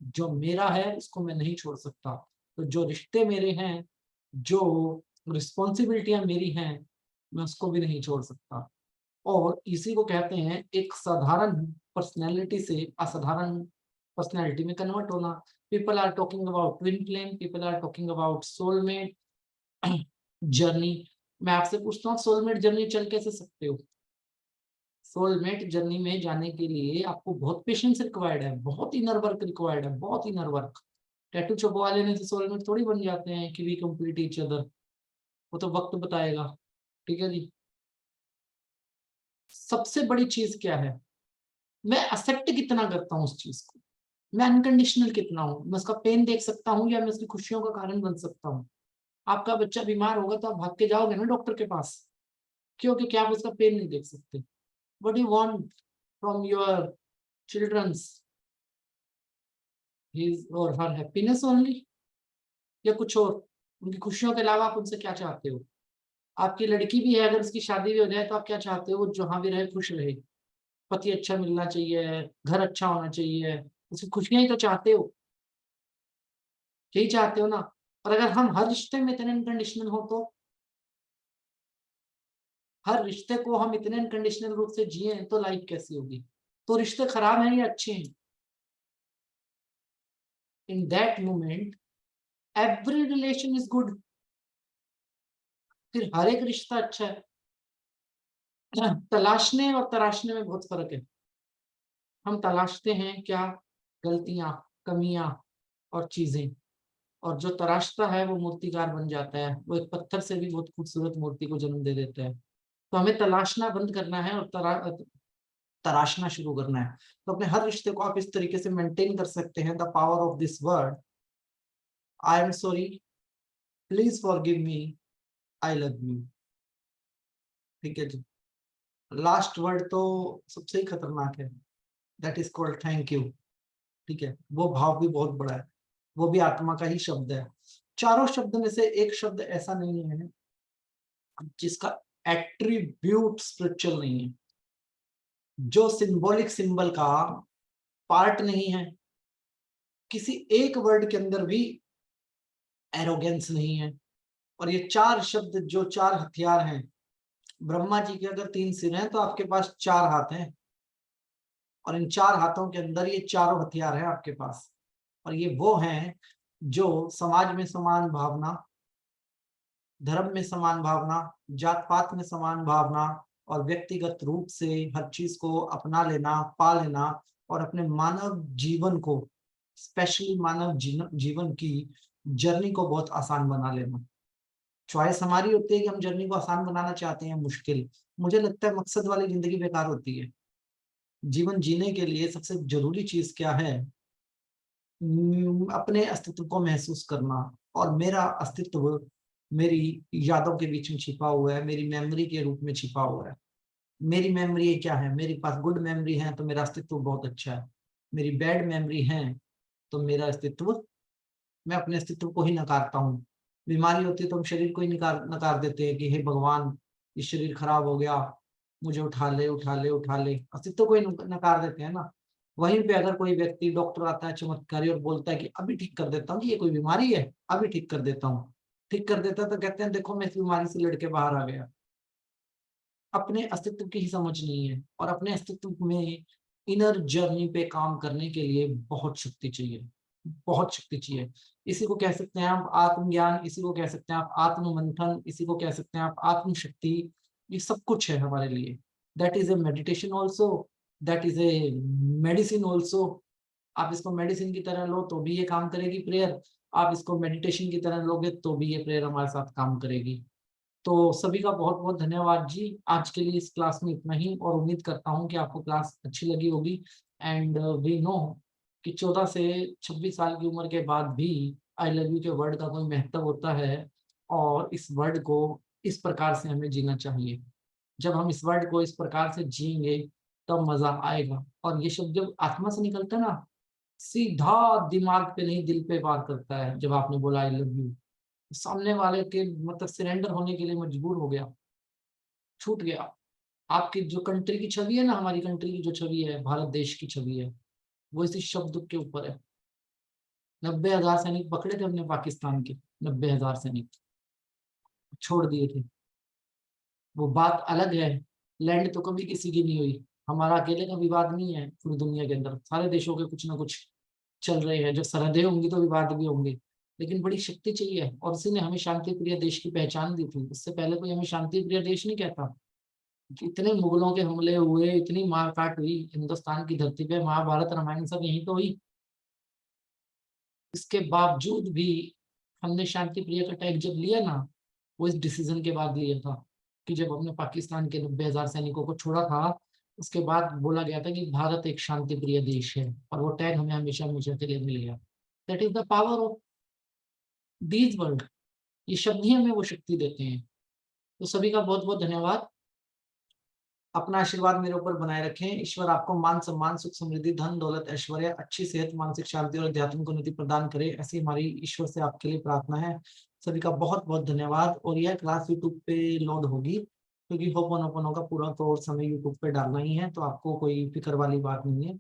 जो मेरा है उसको मैं नहीं छोड़ सकता। तो जो रिश्ते मेरे हैं, जो रिस्पॉन्सिबिलिटियां मेरी हैं, मैं उसको भी नहीं छोड़ सकता। और इसी को कहते हैं एक साधारण पर्सनैलिटी से असाधारण पर्सनैलिटी में कन्वर्ट होना। People are talking about twin flame, people are talking about soulmate journey. मैं आपसे पूछता हूँ, सोलमेट जर्नी चल कैसे सकते हो? सोलमेट जर्नी में जाने के लिए आपको बहुत पेशेंस रिक्वायर्ड है, बहुत इनर वर्क रिक्वायर्ड है, बहुत इनर वर्क। टैटू छपवा लेने से सोलमेट थोड़ी बन जाते हैं कि वी कंप्लीट ईच अदर, वो तो वक्त बताएगा। ठीक है जी। सबसे बड़ी चीज क्या है? मैं एक्सेप्ट कितना करता हूँ उस चीज को, मैं अनकंडीशनल कितना हूँ, मैं उसका पेन देख सकता हूँ या मैं उसकी खुशियों का कारण बन सकता हूँ। आपका बच्चा बीमार होगा तो आप भाग के जाओगे ना डॉक्टर के पास, क्योंकि क्या आप उसका पेन नहीं देख सकते? What you want from your childrens, his और हर हैप्पीनेस ओनली, या कुछ और? उनकी खुशियों के अलावा आप उनसे क्या चाहते हो? आपकी लड़की भी है, अगर उसकी शादी भी हो जाए तो आप क्या चाहते हो? वो जहां भी रहे खुश रहे, पति अच्छा मिलना चाहिए, घर अच्छा होना चाहिए, उसकी खुशियां ही तो चाहते हो, यही चाहते हो ना? और अगर हम हर रिश्ते में इतने अनकंडीशनल हो तो, हर रिश्ते को हम इतने अनकंडीशनल रूप से जिए तो लाइफ कैसी होगी? तो रिश्ते खराब हैं या अच्छे हैं? In that moment every relation is good. फिर हर एक रिश्ता अच्छा है। तलाशने और तराशने में बहुत फर्क है। हम तलाशते हैं क्या? गलतियां, कमियां और चीजें। और जो तराशता है वो मूर्तिकार बन जाता है, वो एक पत्थर से भी बहुत खूबसूरत मूर्ति को जन्म दे देता है। तो हमें तलाशना बंद करना है और तराशना शुरू करना है। तो अपने हर रिश्ते को आप इस तरीके से मेंटेन कर सकते हैं। The power of this word, I am sorry, please forgive me, I love you. ठीक है जी। लास्ट वर्ड तो सबसे ही खतरनाक है, that is called thank you. ठीक है, वो भाव भी बहुत बड़ा है, वो भी आत्मा का ही शब्द है। चारों शब्द में से एक शब्द ऐसा नहीं है जिसका एट्रीब्यूट स्पिरिचुअल नहीं है, जो सिंबॉलिक सिंबल का पार्ट नहीं है। किसी एक वर्ड के अंदर भी एरोगेंस नहीं है। और ये 4 शब्द, जो 4 हथियार हैं, ब्रह्मा जी के अगर 3 सिर हैं तो आपके पास 4 हाथ हैं, और इन 4 हाथों के अंदर ये चारों हथियार हैं आपके पास। और ये वो हैं जो समाज में समान भावना, धर्म में समान भावना, जात पात में समान भावना, और व्यक्तिगत रूप से हर चीज को अपना लेना, पा लेना, और अपने मानव जीवन को, स्पेशली मानव जीवन की जर्नी को बहुत आसान बना लेना। चॉइस हमारी होती है कि हम जर्नी को आसान बनाना चाहते हैं, मुश्किल। मुझे लगता है मकसद वाली जिंदगी बेकार होती है। जीवन जीने के लिए सबसे जरूरी चीज क्या है? अपने अस्तित्व को महसूस करना। और मेरा अस्तित्व मेरी यादों के बीच में छिपा हुआ है, मेरी मेमोरी के रूप में छिपा हुआ है। मेरी मेमोरी क्या है? मेरे पास गुड मेमोरी है तो मेरा अस्तित्व बहुत अच्छा है। मेरी बैड मेमोरी है तो मेरा अस्तित्व, मैं अपने अस्तित्व को ही नकारता हूँ। बीमारी होती है तो हम शरीर को ही नकार देते हैं कि हे भगवान, ये शरीर खराब हो गया, मुझे उठा ले उठा ले उठा ले, अस्तित्व को ही नकार देते हैं ना। वहीं पे अगर कोई व्यक्ति, डॉक्टर आता है चमत्कारी और बोलता है कि अभी ठीक कर देता हूँ, ये कोई बीमारी है, अभी ठीक कर देता हूँ, ठीक कर देता तो कहते हैं देखो मैं इस बीमारी से लड़के बाहर आ गया। अपने अस्तित्व की ही समझ नहीं है, और अपने अस्तित्व में इनर जर्नी पे काम करने के लिए बहुत शक्ति चाहिए, बहुत शक्ति चाहिए। इसी को कह सकते हैं आप आत्मज्ञान, इसी को कह सकते हैं आप आत्ममंथन, इसी को कह सकते हैं आप आत्मशक्ति। ये सब कुछ है हमारे लिए। That is a meditation also, that is a medicine also. आप इसको मेडिसिन की तरह लो तो भी ये काम करेगी प्रेयर, आप इसको मेडिटेशन की तरह लोगे तो भी ये प्रेयर हमारे साथ काम करेगी। तो सभी का बहुत बहुत धन्यवाद जी। आज के लिए इस क्लास में इतना ही, और उम्मीद करता हूँ कि आपको क्लास अच्छी लगी होगी। एंड वी नो कि 14 से 26 साल की उम्र के बाद भी आई लव यू के वर्ड का कोई महत्व होता है, और इस वर्ड को इस प्रकार से हमें जीना चाहिए। जब हम इस वर्ड को इस प्रकार से जिएंगे तब मजा आएगा। और ये शब्द जब आत्मा से निकलता है ना, सीधा दिमाग पे नहीं दिल पे वार करता है। जब आपने बोला आई लव यू, सामने वाले के मतलब सरेंडर होने के लिए मजबूर हो गया, छूट गया। आपकी जो कंट्री की छवि है ना, हमारी कंट्री की जो छवि है, भारत देश की छवि है, वो इसी शब्द के ऊपर है। 90,000 सैनिक पकड़े थे हमने पाकिस्तान के, 90,000 सैनिक छोड़ दिए थे। वो बात अलग है, लैंड तो कभी किसी की नहीं हुई। हमारा अकेले का विवाद नहीं है, पूरी दुनिया के अंदर सारे देशों के कुछ ना कुछ चल रहे हैं। जो सरहदें होंगी तो विवाद भी होंगे, लेकिन बड़ी शक्ति चाहिए। और उसी ने हमें शांति प्रिय देश की पहचान दी थी। इससे पहले कोई हमें शांति प्रिय देश नहीं कहता। इतने मुगलों के हमले हुए, इतनी मारकाट हुई हिंदुस्तान की धरती पे, महाभारत रामायण सब यहीं तो हुई। इसके बावजूद भी हमने शांति प्रिय का टैग जब लिया ना, वो इस डिसीजन के बाद लिया था कि जब हमने पाकिस्तान के 90,000 सैनिकों को छोड़ा था, उसके बाद बोला गया था कि भारत एक शांति प्रिय देश है, और वो टैग हमें हमेशा हमेशा के लिए मिल गया। That is the power of these word. ये शब्द ही हमें वो शक्ति देते हैं। तो सभी का बहुत बहुत धन्यवाद। अपना आशीर्वाद मेरे ऊपर बनाए रखें। ईश्वर आपको मान सम्मान, सुख समृद्धि, धन दौलत, ऐश्वर्य, अच्छी सेहत, मानसिक शांति और आध्यात्मिक उन्नति प्रदान करे, ऐसी हमारी ईश्वर से आपके लिए प्रार्थना है। सभी का बहुत बहुत धन्यवाद। और यह क्लास यूट्यूब पे लोड होगी, क्योंकि होपनोपनो का पूरा कोर्स हमें यूट्यूब पे डालना ही है, तो आपको कोई फिक्र वाली बात नहीं है।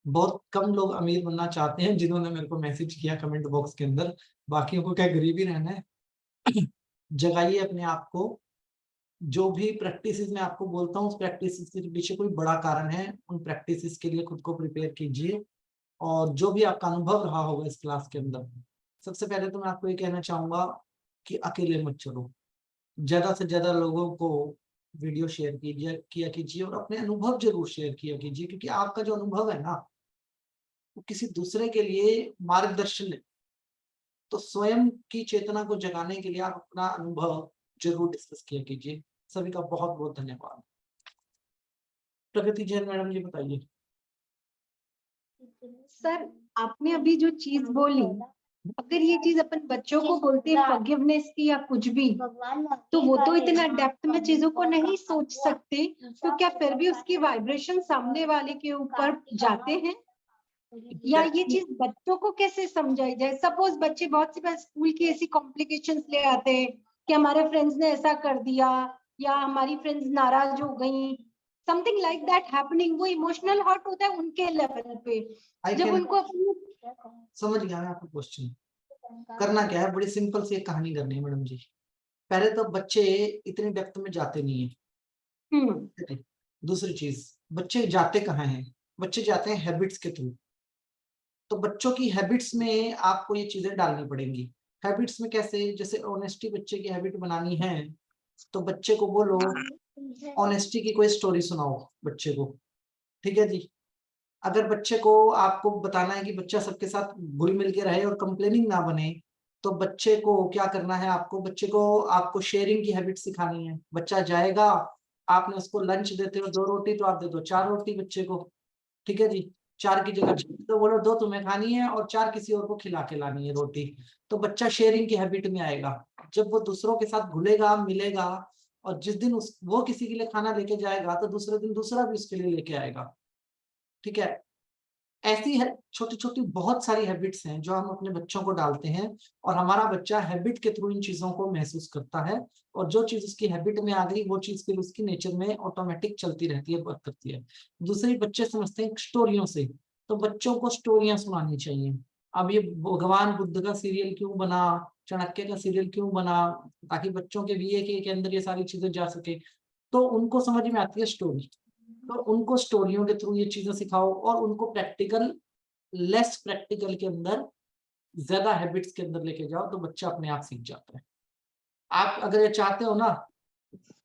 बहुत कम लोग अमीर बनना चाहते हैं जिन्होंने मेरे को मैसेज किया कमेंट बॉक्स के अंदर, बाकियों को क्या गरीब ही रहना है। जगाइए अपने आप को। जो भी प्रैक्टिसेस मैं आपको बोलता हूँ, उस प्रैक्टिसेस के पीछे कोई बड़ा कारण है। उन प्रैक्टिसेस के लिए खुद को प्रिपेयर कीजिए। और जो भी आपका अनुभव रहा होगा इस क्लास के अंदर, सबसे पहले तो मैं आपको ये कहना चाहूंगा कि अकेले मत चलो। ज्यादा से ज्यादा लोगों को वीडियो शेयर किया कीजिए, और अपने अनुभव जरूर शेयर किया कीजिए, क्योंकि आपका जो अनुभव है ना, वो किसी दूसरे के लिए मार्गदर्शन है। तो स्वयं की चेतना को जगाने के लिए आप अपना अनुभव जरूर डिस्कस किया कीजिए। सभी का बहुत बहुत धन्यवाद। प्रगति जैन मैडम जी बताइए। सर, आपने अभी जो चीज बोली, अगर ये चीज अपन बच्चों को बोलते हैं फॉरगिवनेस की या कुछ भी, तो वो तो इतना डेप्थ में चीजों को नहीं सोच सकते, तो क्या फिर भी उसकी वाइब्रेशन सामने वाले के ऊपर जाते हैं? या ये चीज बच्चों को कैसे समझाई जाए? सपोज बच्चे बहुत सी बार स्कूल की ऐसी कॉम्प्लिकेशंस ले आते हैं कि हमारे फ्रेंड्स ने ऐसा कर दिया, या हमारी फ्रेंड्स नाराज हो गई, समथिंग लाइक दैट हैपनिंग। वो इमोशनल हर्ट होता है उनके लेवल पे। जब उनको समझ गया मैं आपका क्वेश्चन। करना क्या है, बड़ी सिंपल सी एक कहानी करनी है मैडम जी। पहले तो बच्चे इतने डेप्थ में जाते नहीं है। दूसरी चीज, बच्चे जाते कहाँ हैं? बच्चे जाते हैं हैबिट्स के थ्रू। तो बच्चों की हैबिट्स में आपको ये चीजें डालनी पड़ेंगी। हैबिट्स में कैसे? जैसे ऑनेस्टी बच्चे की हैबिट बनानी है, तो बच्चे को बोलो ऑनेस्टी की कोई स्टोरी सुनाओ बच्चे को, ठीक है जी। अगर बच्चे को आपको बताना है कि बच्चा सबके साथ घुल मिल के रहे और कंप्लेनिंग ना बने, तो बच्चे को क्या करना है? बच्चे को आपको शेयरिंग की हैबिट सिखानी है। बच्चा जाएगा, आपने उसको लंच देते हो 2 रोटी, तो आप दे दो 4 रोटी बच्चे को, ठीक है जी। 4 की जगह तो बोलो 2 तुम्हें खानी है और 4 किसी और को खिला के लानी है रोटी। तो बच्चा शेयरिंग की हैबिट में आएगा। जब वो दूसरों के साथ घुलेगा मिलेगा और जिस दिन वो किसी के लिए खाना लेके जाएगा तो दूसरे दिन दूसरा भी उसके लिए लेके आएगा। ठीक है, ऐसी है छोटी छोटी बहुत सारी हैबिट्स हैं जो हम अपने बच्चों को डालते हैं और हमारा बच्चा हैबिट के थ्रू इन चीजों को महसूस करता है और जो चीज उसकी हैबिट में आ गई वो चीज फिर उसकी नेचर में ऑटोमेटिक चलती रहती है, वर्क करती है। दूसरी, बच्चे समझते हैं स्टोरियों से, तो बच्चों को स्टोरियां सुनानी चाहिए। अब ये भगवान बुद्ध का सीरियल क्यों बना, चाणक्य का सीरियल क्यों बना, ताकि बच्चों के VA के अंदर ये सारी चीजें जा सके, तो उनको समझ में आती है स्टोरी। तो उनको स्टोरियों के थ्रू ये चीजें सिखाओ और उनको लेस प्रैक्टिकल के अंदर ज्यादा हैबिट्स के अंदर लेके जाओ तो बच्चा अपने आप सीख जाता है। आप अगर ये चाहते हो ना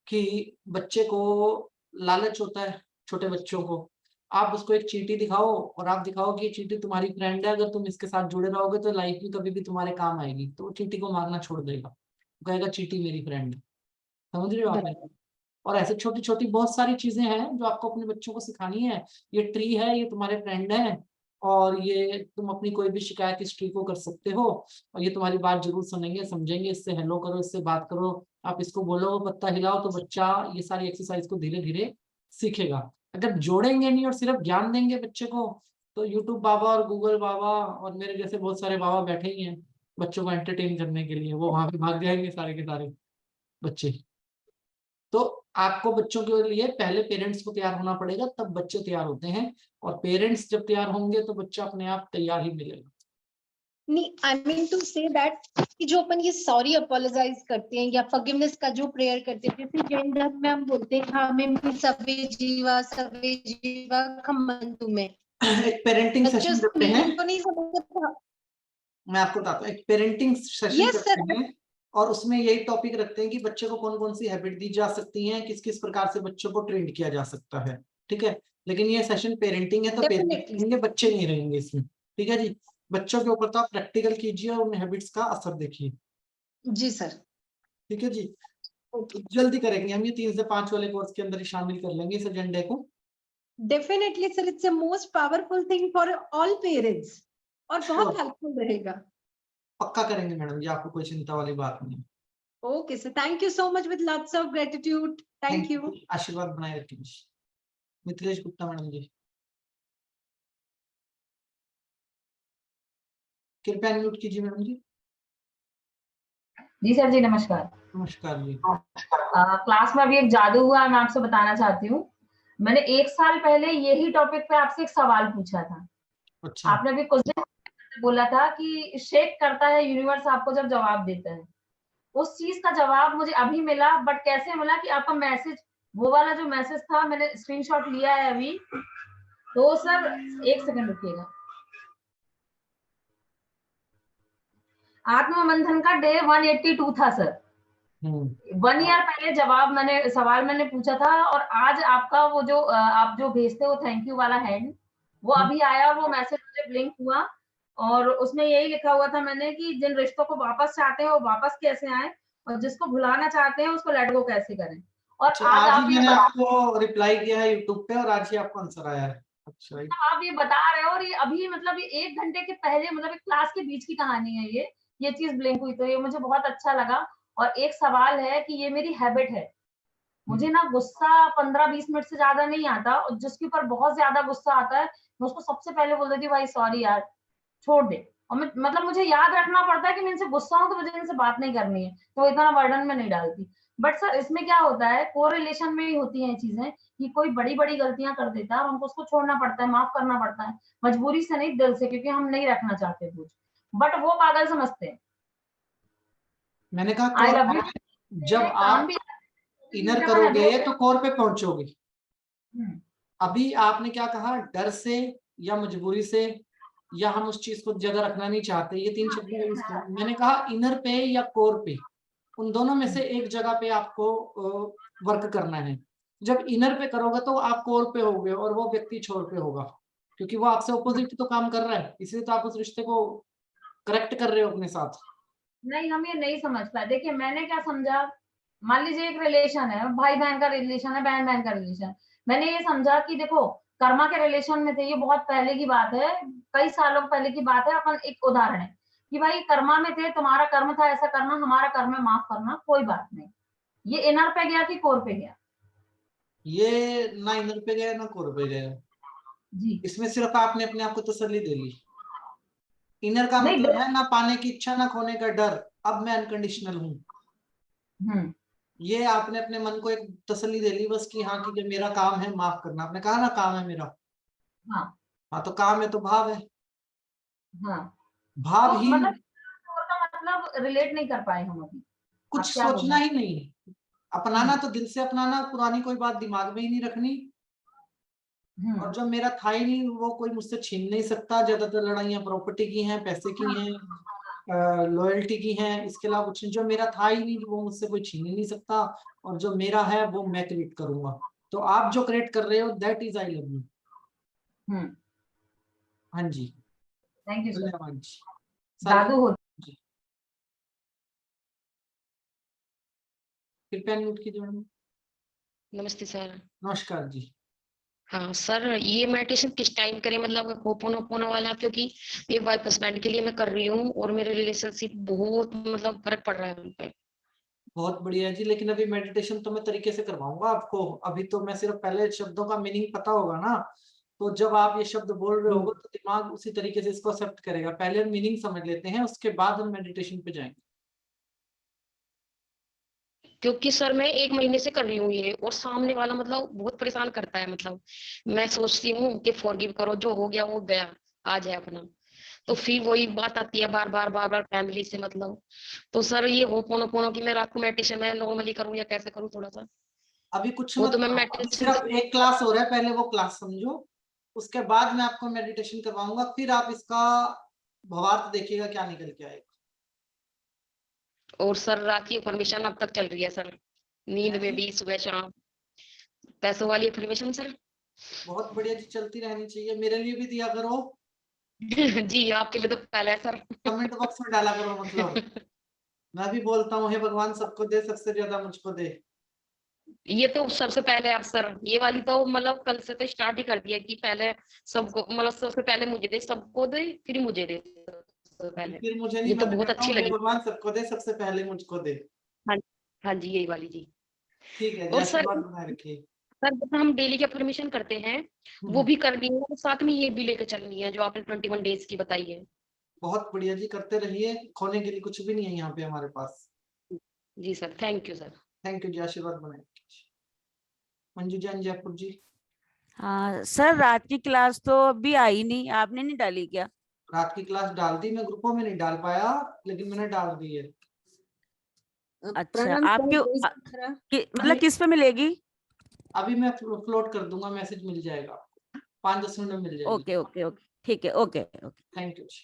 कि बच्चे को लालच होता है, छोटे बच्चों को, आप उसको एक चींटी दिखाओ और आप दिखाओ कि ये चींटी तुम्हारी फ्रेंड है, अगर तुम इसके साथ जुड़े रहोगे तो लाइफ में कभी भी तुम्हारे काम आएगी, तो वो चींटी को मारना छोड़ देगा, कहेगा चींटी मेरी फ्रेंड है। समझ रहे हो आप? और ऐसे छोटी छोटी बहुत सारी चीजें हैं जो आपको अपने बच्चों को सिखानी है। ये ट्री है, ये तुम्हारे फ्रेंड है और ये तुम अपनी कोई भी शिकायत इस ट्री को कर सकते हो और ये तुम्हारी बात जरूर सुनेंगे, समझेंगे, इससे हेलो करो, इससे बात करो, आप इसको बोलो पत्ता हिलाओ, तो बच्चा ये सारी एक्सरसाइज को धीरे धीरे सीखेगा। अगर जोड़ेंगे नहीं और सिर्फ ज्ञान देंगे बच्चे को, तो यूट्यूब बाबा और गूगल बाबा और मेरे जैसे बहुत सारे बाबा बैठे ही हैं बच्चों को एंटरटेन करने के लिए, वो वहां पे भाग जाएंगे सारे के सारे बच्चे। तो आपको बच्चों के लिए पहले पेरेंट्स को तैयार होना पड़ेगा, तब बच्चे तैयार होते हैं, और पेरेंट्स जब तैयार होंगे तो बच्चा अपने आप तैयार ही मिलेगा। नहीं, I mean to say that कि जो अपन ये सॉरी अपोलोजाइज करते हैं या फॉरगिवनेस का जो प्रेयर करते हैं, जैसे जैन धर्म में हम बोलते हैं हमें सवे जीवा खम्मन्तु में, एक पेरेंटिंग बच्चे सेशन उसको करते हैं, मीनिंग तो नहीं समझते। मैं आपको बताता हूँ, एक पेरेंटिंग सेशन Yes, करते sir. हैं और उसमें यही टॉपिक रखते हैं कि बच्चे को कौन कौन सी हैबिट दी जा सकती हैं, किस किस प्रकार से बच्चों को ट्रेंड किया जा सकता है। ठीक है, लेकिन ये सेशन पेरेंटिंग है तो पेरेंट्स Definitely. रहेंगे, बच्चे नहीं रहेंगे इसमें। ठीक है जी, बच्चों के ऊपर तो आप प्रैक्टिकल कीजिए और उन हैबिट्स का असर देखिए। जी सर। ठीक है जी, जल्दी करेंगे हम, ये 3 से 5 वाले कोर्स के अंदर ही शामिल कर लेंगे इस एजेंडे को। Definitely sir, it's a most powerful thing for all parents और बहुत हेल्पफुल रहेगा। पक्का करेंगे मैडम जी, आपको कोई चिंता वाली बात नहीं। Okay sir, thank you so much, with lots of gratitude. Thank you. आशीर्वाद बनाए रखिए। मिथिलेश गुप्ता मैडम जी, कृपया म्यूट कीजिए मैडम जी। जी सर जी, नमस्कार। नमस्कार जी। क्लास में अभी एक जादू हुआ, मैं आपसे बताना चाहती हूँ। मैंने 1 साल पहले यही टॉपिक पे आपसे एक सवाल पूछा था। अच्छा। आपने अभी कुछ दिन बोला था कि शेक करता है यूनिवर्स आपको जब जवाब देता है। उस चीज का जवाब मुझे अभी मिला, बट कैसे मिला कि आपका मैसेज, वो वाला जो मैसेज था, मैंने स्क्रीनशॉट लिया है अभी। तो सर 1 सेकंड रुकिएगा। आत्ममंथन का डे 182 था सर। 1 ईयर पहले सवाल मैंने पूछा था और आज आपका वो जो आप जो भेजते हो थैंक यू वाला हैंड, वो अभी आया और वो मैसेज मुझे ब्लिंक हुआ और उसमें यही लिखा हुआ था मैंने कि जिन रिश्तों को वापस चाहते हैं वो वापस कैसे आए और जिसको भुलाना चाहते हैं उसको लेट गो कैसे करें। और आज आज ही मैंने आपको रिप्लाई किया है यूट्यूब पे और आज ही आपको आंसर आया है। अच्छा, आप ये बता रहे हो और ये अभी मतलब ये 1 घंटे के पहले, मतलब एक क्लास के बीच की कहानी है ये चीज ब्लिंक हुई, तो ये मुझे बहुत अच्छा लगा। और एक सवाल है कि ये मेरी हैबिट है, मुझे ना गुस्सा 15-20 मिनट से ज्यादा नहीं आता और जिसके ऊपर बहुत ज्यादा गुस्सा आता है मैं उसको सबसे पहले बोल देती हूँ भाई सॉरी यार छोड़ दे। और मैं मतलब मुझे याद रखना पड़ता है कि मैं इनसे गुस्सा हूँ तो मुझे इनसे बात नहीं करनी है, तो इतना वर्डन में नहीं डालती। बट सर इसमें क्या होता है, कोरिलेशन में ही होती हैं चीजें कि कोई बड़ी बड़ी गलतियां कर देता है और हमको उसको छोड़ना पड़ता है, माफ करना पड़ता है, मजबूरी से नहीं दिल से, क्योंकि हम नहीं रखना चाहते कुछ, बट वो पागल समझते हैं। मैंने कहा जब आप इनर करोगे तो कोर पे पहुंचोगे। अभी आपने क्या कहा, डर से या मजबूरी से या हम उस चीज को जगह रखना नहीं चाहते, ये 3 शब्द यूज किए। मैंने कहा इनर पे या कोर पे, उन दोनों में से एक जगह पे आपको वर्क करना है। जब इनर पे करोगे तो आप कोर पे होगे और वो व्यक्ति छोर पे होगा, क्योंकि वो आपसे ऑपोजिट तो काम कर रहा है, इसलिए तो आप उस रिश्ते को करेक्ट कर रहे हो अपने साथ। नहीं, हम ये नहीं समझ पाए। देखिए मैंने क्या समझा, मान लीजिए एक रिलेशन है, भाई बहन का रिलेशन है, बहन बहन का रिलेशन, मैंने ये समझा कि देखो कर्मा के रिलेशन में थे, ये बहुत पहले की बात है, कई सालों पहले की बात है, अपन एक उदाहरण है, कि भाई कर्मा में थे, तुम्हारा कर्म था ऐसा करना, हमारा कर्म है माफ करना, कोई बात नहीं। ये इनर पे गया कि कोर पे गया? ये ना इनर पे गया ना कोर पे गया, जी इसमें सिर्फ आपने अपने आप को तसल्ली दे ली। इनर का नहीं, मतलब है ना पाने की इच्छा ना खोने का डर, अब मैं अनकंडीशनल हूँ। हम्म, ये आपने अपने मन को एक तसल्ली दे ली बस कि हाँ कि ये मेरा काम है माफ करना। आपने कहा ना काम है मेरा, हाँ हाँ तो काम है तो भाव है, हाँ। भाव तो ही। मतलब कोर का मतलब रिलेट नहीं कर पाए हम अभी। कुछ आप क्या सोचना बोलना? ही नहीं, अपनाना तो दिल से अपनाना, पुरानी कोई बात दिमाग में ही नहीं रखनी। और जो मेरा था ही नहीं वो कोई मुझसे छीन नहीं सकता। ज्यादातर लड़ाइयाँ प्रॉपर्टी की हैं, पैसे की हैं, लॉयल्टी की हैं, इसके अलावा कुछ नहीं। जो मेरा था ही नहीं वो मुझसे कोई छीन ही नहीं सकता, और जो मेरा है वो मैं क्रिएट करूंगा। तो आप जो क्रिएट कर रहे हो that is I love you. हाँ जी, थैंक यू सर। धन्यवाद जी। जादू हो। जी, फिर पेन नोट कीजिए मैडम। नमस्ते सर। नमस्कार जी। हाँ सर, ये मेडिटेशन किस टाइम करें, मतलब होपोनोपोनो वाला? क्योंकि ये वाइफ हस्बैंड के लिए मैं कर रही हूँ और मेरे रिलेशनशिप बहुत मतलब फर्क पड़ रहा है उन पे। बहुत बढ़िया जी, लेकिन अभी मेडिटेशन तो मैं तरीके से करवाऊंगा आपको। अभी तो मैं सिर्फ पहले शब्दों का मीनिंग पता होगा ना, तो जब आप ये शब्द बोल रहे होगे तो दिमाग उसी तरीके से इसको एक्सेप्ट करेगा। पहले हम मीनिंग समझ लेते हैं, उसके बाद हम मेडिटेशन पे जाएंगे। क्योंकि सर मैं 1 महीने से कर रही हूँ ये, और सामने वाला मतलब बहुत परेशान करता है। मतलब मैं सोचती हूँ कि फॉरगिव करो, जो हो गया वो गया, आ जाए अपना। तो फिर वही बात आती है बार बार बार बार फैमिली से। मतलब तो सर ये होपोनोपोनो की मैं रात को मेडिटेशन में नॉर्मली करूँ या कैसे करूँ थोड़ा सा? अभी कुछ वो मत तो मैं करो, अभी मेडिटेशन सिर्फ एक क्लास हो रहा है, पहले वो क्लास समझो, उसके बाद मैं आपको मेडिटेशन करवाऊंगा। फिर आप इसका भावार्थ देखिएगा क्या निकल के आएगा। और सर रात की परमिशन अब तक चल रही है सर, नींद है में जी? भी, सुबह शाम। पैसों वाली परमिशन सर। बहुत बढ़िया जी, चलती रहनी चाहिए। मेरे लिए भी दिया करो, जी आपके लिए तो पहले है सर। कमेंट बॉक्स में डाला करो। मतलब मैं भी बोलता हूँ हे भगवान सबको दे, सबसे ज्यादा मुझको दे। ये तो सबसे पहले आप सर, ये वाली तो मतलब कल से तो स्टार्ट ही कर दिया कि पहले सबको, मतलब सबसे पहले मुझे दे, सबको दे, फिर मुझे दे सबसे पहले। फिर मुझे नहीं, ये तो मैं तो बहुत कहता अच्छी हूँ हे लगी। भगवान सबको दे, सबसे पहले मुझको दे। हाँ, हाँ जी यही वाली जी। ठीक है जी, और सर, आशीर्वाद बनाए रखिए। सर जैसे हम डेली का परमिशन करते हैं वो भी करनी है, और साथ में ये भी लेकर चलनी है जो आपने 21 डेज की बताई है। बहुत बढ़िया जी, करते रहिए। खोने के लिए कुछ भी नहीं है यहाँ पे हमारे पास। जी sir, thank you sir. Thank you जी, आशीर्वाद बनाए रखिए। मंजू जैन जयपुर जी। हाँ सर, रात की क्लास तो अभी आई नहीं, आपने नहीं डाली क्या? रात की क्लास डाल दी, मैं ग्रुपों में नहीं डाल पाया, लेकिन मैंने डाल दी है। अच्छा, आपके मतलब अभी किस पे मिलेगी? अभी मैं फ्लोट कर दूंगा, मैसेज मिल जाएगा, 5-10 मिनट में मिल जाएगी। ओके ओके ओके, ठीक है, ओके ओके। थैंक यू जी।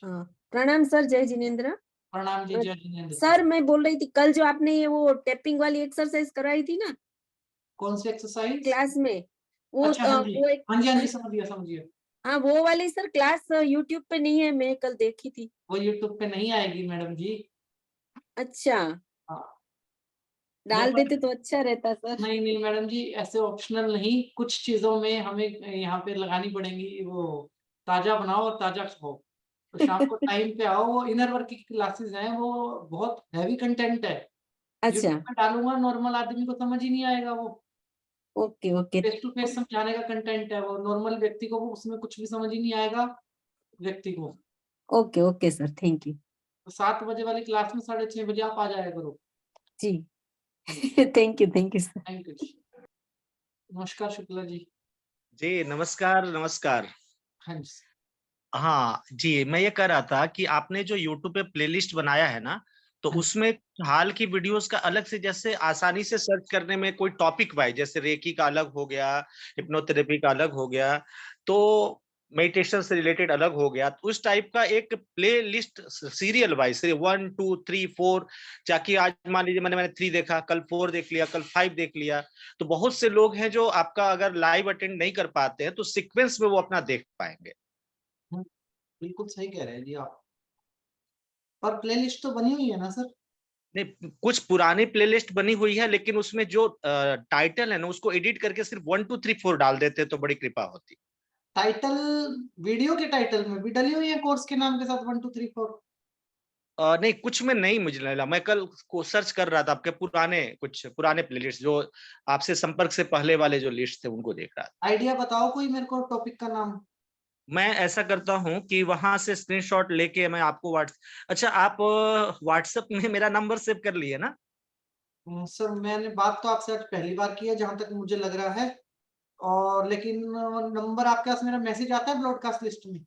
प्रणाम सर, जय जिनेन्द्र। प्रणाम जी, जय जिनेन्द्र जी। सर मैं बोल रही थी, कल जो आपने ये वो टैपिंग वाली एक्सरसाइज कराई थी ना कौन सी एक्सरसाइज? क्लास में, वो अच्छा हाँ जी, वो एक, हाँ जी, हाँ जी, समझ गया समझ गया। हाँ वो वाली सर क्लास यूट्यूब पे नहीं है, मैं कल देखी थी। वो यूट्यूब पे नहीं आएगी मैडम जी। अच्छा, हाँ, जब डाल देते तो अच्छा रहता सर। नहीं नहीं मैडम जी, ऐसे ऑप्शनल नहीं, कुछ चीजों में हमें यहाँ पे लगानी पड़ेंगी। वो ताजा बनाओ और ताजा खाओ। तो शाम को टाइम पे आओ, वो इनर वर्क की क्लासेस हैं, वो बहुत हैवी कंटेंट है। अच्छा, यूट्यूब पे डालूंगा नॉर्मल आदमी को समझ ही नहीं आएगा। वो okay okay face to face समझाने का कंटेंट है, वो नॉर्मल व्यक्ति को वो उसमें कुछ भी समझ ही नहीं आएगा व्यक्ति को। Okay okay sir, thank you तो 7 बजे वाली क्लास में 6:30 बजे आप आ जाया करो। जी। Thank you sir. Thank you जी। नमस्कार शुक्ला जी। जी नमस्कार नमस्कार। हाँ जी। हाँ जी, मैं ये कह रहा था कि आपने जो YouTube पे प्लेलिस्ट बनाया है ना, तो हाँ। उसमें हाल की वीडियोस का अलग से, जैसे आसानी से सर्च करने में कोई टॉपिक वाइज, जैसे रेकी का अलग हो गया, हिप्नोथेरेपी का अलग हो गया, तो मेडिटेशन से रिलेटेड अलग हो गया, तो उस टाइप का एक प्ले लिस्ट सीरियल वाइज 1 2 3 4, ताकि आज मान लीजिए मैंने 3 देखा, कल 4 देख लिया, कल 5 देख लिया, तो बहुत से लोग हैं जो आपका अगर लाइव अटेंड नहीं कर पाते हैं तो सीक्वेंस में वो अपना देख पाएंगे। बिल्कुल सही कह रहे हैं जी आप, पर प्लेलिस्ट तो बनी हुई है ना सर? नहीं, कुछ पुरानी प्लेलिस्ट बनी हुई है, लेकिन उसमें जो टाइटल है ना उसको एडिट करके सिर्फ 1 2 3 4 डाल देते तो बड़ी कृपा होती। टाइटल वीडियो के टाइटल में भी डली हुई है कोर्स के नाम के साथ 1 2 3 4। नहीं, कुछ में नहीं मुझे लगा। मैं कल को सर्च कर रहा था आपके कुछ पुराने प्लेलिस्ट जो आपसे संपर्क से पहले वाले जो लिस्ट थे उनको देख रहा था। आइडिया बताओ कोई मेरे को टॉपिक का नाम। मैं ऐसा करता हूँ कि वहां से स्क्रीनशॉट लेके मैं आपको अच्छा, आप व्हाट्सएप में मेरा नंबर सेव कर लिए ना? सर मैंने बात तो आपसे आज पहली बार की है जहां तक मुझे लग रहा है, और लेकिन नंबर आपके पास मेरा मैसेज आता है ब्रॉडकास्ट लिस्ट में?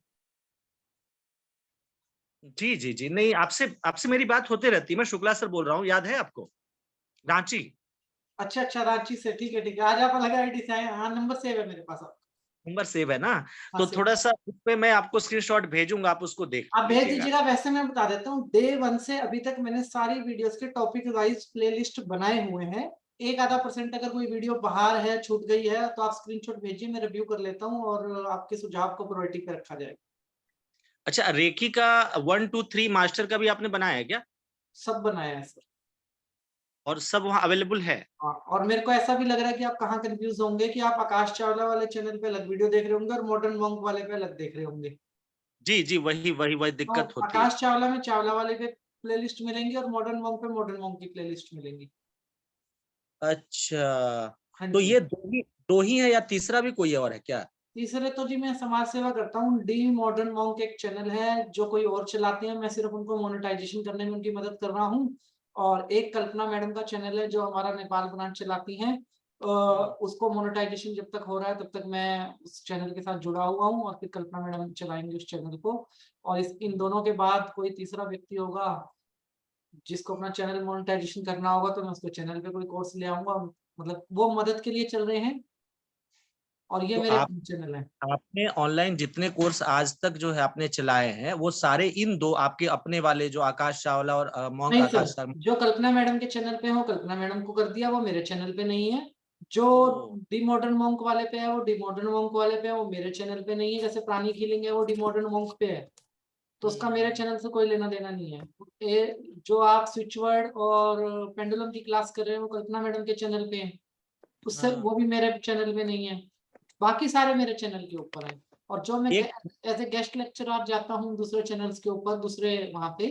जी जी जी, नहीं, आपसे आपसे मेरी बात होते रहती है। मैं शुक्ला सर बोल रहा हूँ, याद है आपको? रांची। अच्छा अच्छा, रांची से, ठीक है ठीक है, आज आप अलग आईडी से आए। हाँ, नंबर सेव है मेरे पास आपका। नंबर सेव है ना? हाँ तो सेव। थोड़ा सा उस पे मैं आपको स्क्रीनशॉट भेजूंगा, आप उसको देख आप भेज लीजिएगा। दीजिएगा। वैसे मैं बता देता हूँ, डे 1 से अभी तक मैंने सारी वीडियोस के टॉपिक वाइज प्लेलिस्ट बनाए हुए हैं। एक आधा परसेंट अगर कोई वीडियो बाहर है, छूट गई है, तो आप स्क्रीनशॉट भेजिए, मैं रिव्यू कर लेता हूँ और आपके सुझाव को प्रायोरिटी पे रखा जाएगा। अच्छा, रेकी का 1 2 3 मास्टर का भी आपने बनाया है क्या? सब बनाया है सर। और सब वहाँ अवेलेबल है? हाँ, और मेरे को ऐसा भी लग रहा है कि आप कहाँ कंफ्यूज होंगे कि आप आकाश चावला वाले चैनल पे अलग वीडियो देख रहे होंगे और मॉडर्न मॉन्क वाले पे अलग देख रहे होंगे। जी जी, वही वही वही तो दिक्कत होती है। आकाश चावला में चावला वाले पे प्लेलिस्ट मिलेंगी और मॉडर्न मॉन्क पे मॉडर्न मॉन्क की प्लेलिस्ट मिलेंगी। अच्छा, हाँ तो जी। ये दो ही है या तीसरा भी कोई और है क्या? तीसरे तो जी मैं समाज सेवा करता हूँ। डी मॉडर्न मॉन्क एक चैनल है जो कोई और चलाते हैं, मैं सिर्फ उनको मोनेटाइजेशन करने में उनकी मदद कर रहा हूँ। और एक कल्पना मैडम का चैनल है जो हमारा नेपाल ब्रांच चलाती हैं। उसको मोनेटाइजेशन जब तक हो रहा है तब तक मैं उस चैनल के साथ जुड़ा हुआ हूँ, और फिर कल्पना मैडम चलाएंगे उस चैनल को। और इन दोनों के बाद कोई तीसरा व्यक्ति होगा जिसको अपना चैनल मोनेटाइजेशन करना होगा, तो मैं उसको चैनल पे कोई कोर्स ले आऊंगा। मतलब वो मदद के लिए चल रहे हैं, और ये तो मेरे चैनल है। आपने ऑनलाइन जितने कोर्स आज तक जो है आपने चलाए हैं वो सारे इन दो आपके अपने वाले जो आकाश चावला और मॉन्क नहीं आकाश सर, शर्मा? जो कल्पना मैडम के चैनल पे हो कल्पना मैडम को कर दिया, वो मेरे चैनल पे नहीं है। जो ओ, डी मॉडर्न मॉन्क वाले पे है वो डी मॉडर्न मॉन्क वाले पे है, वो मेरे चैनल पे नहीं है। जैसे प्राणी हीलिंग है वो डी मॉडर्न मॉन्क पे है, तो उसका मेरे चैनल से कोई लेना देना नहीं है। जो आप स्विच वर्ड और पेंडुलम की क्लास कर रहे हो वो कल्पना मैडम के चैनल पे है, उससे हाँ। वो भी मेरे चैनल पे नहीं है। बाकी सारे मेरे चैनल के ऊपर है। और जो मैं एक एज ए गेस्ट लेक्चरर जाता हूँ दूसरे चैनल्स के ऊपर, दूसरे वहां पे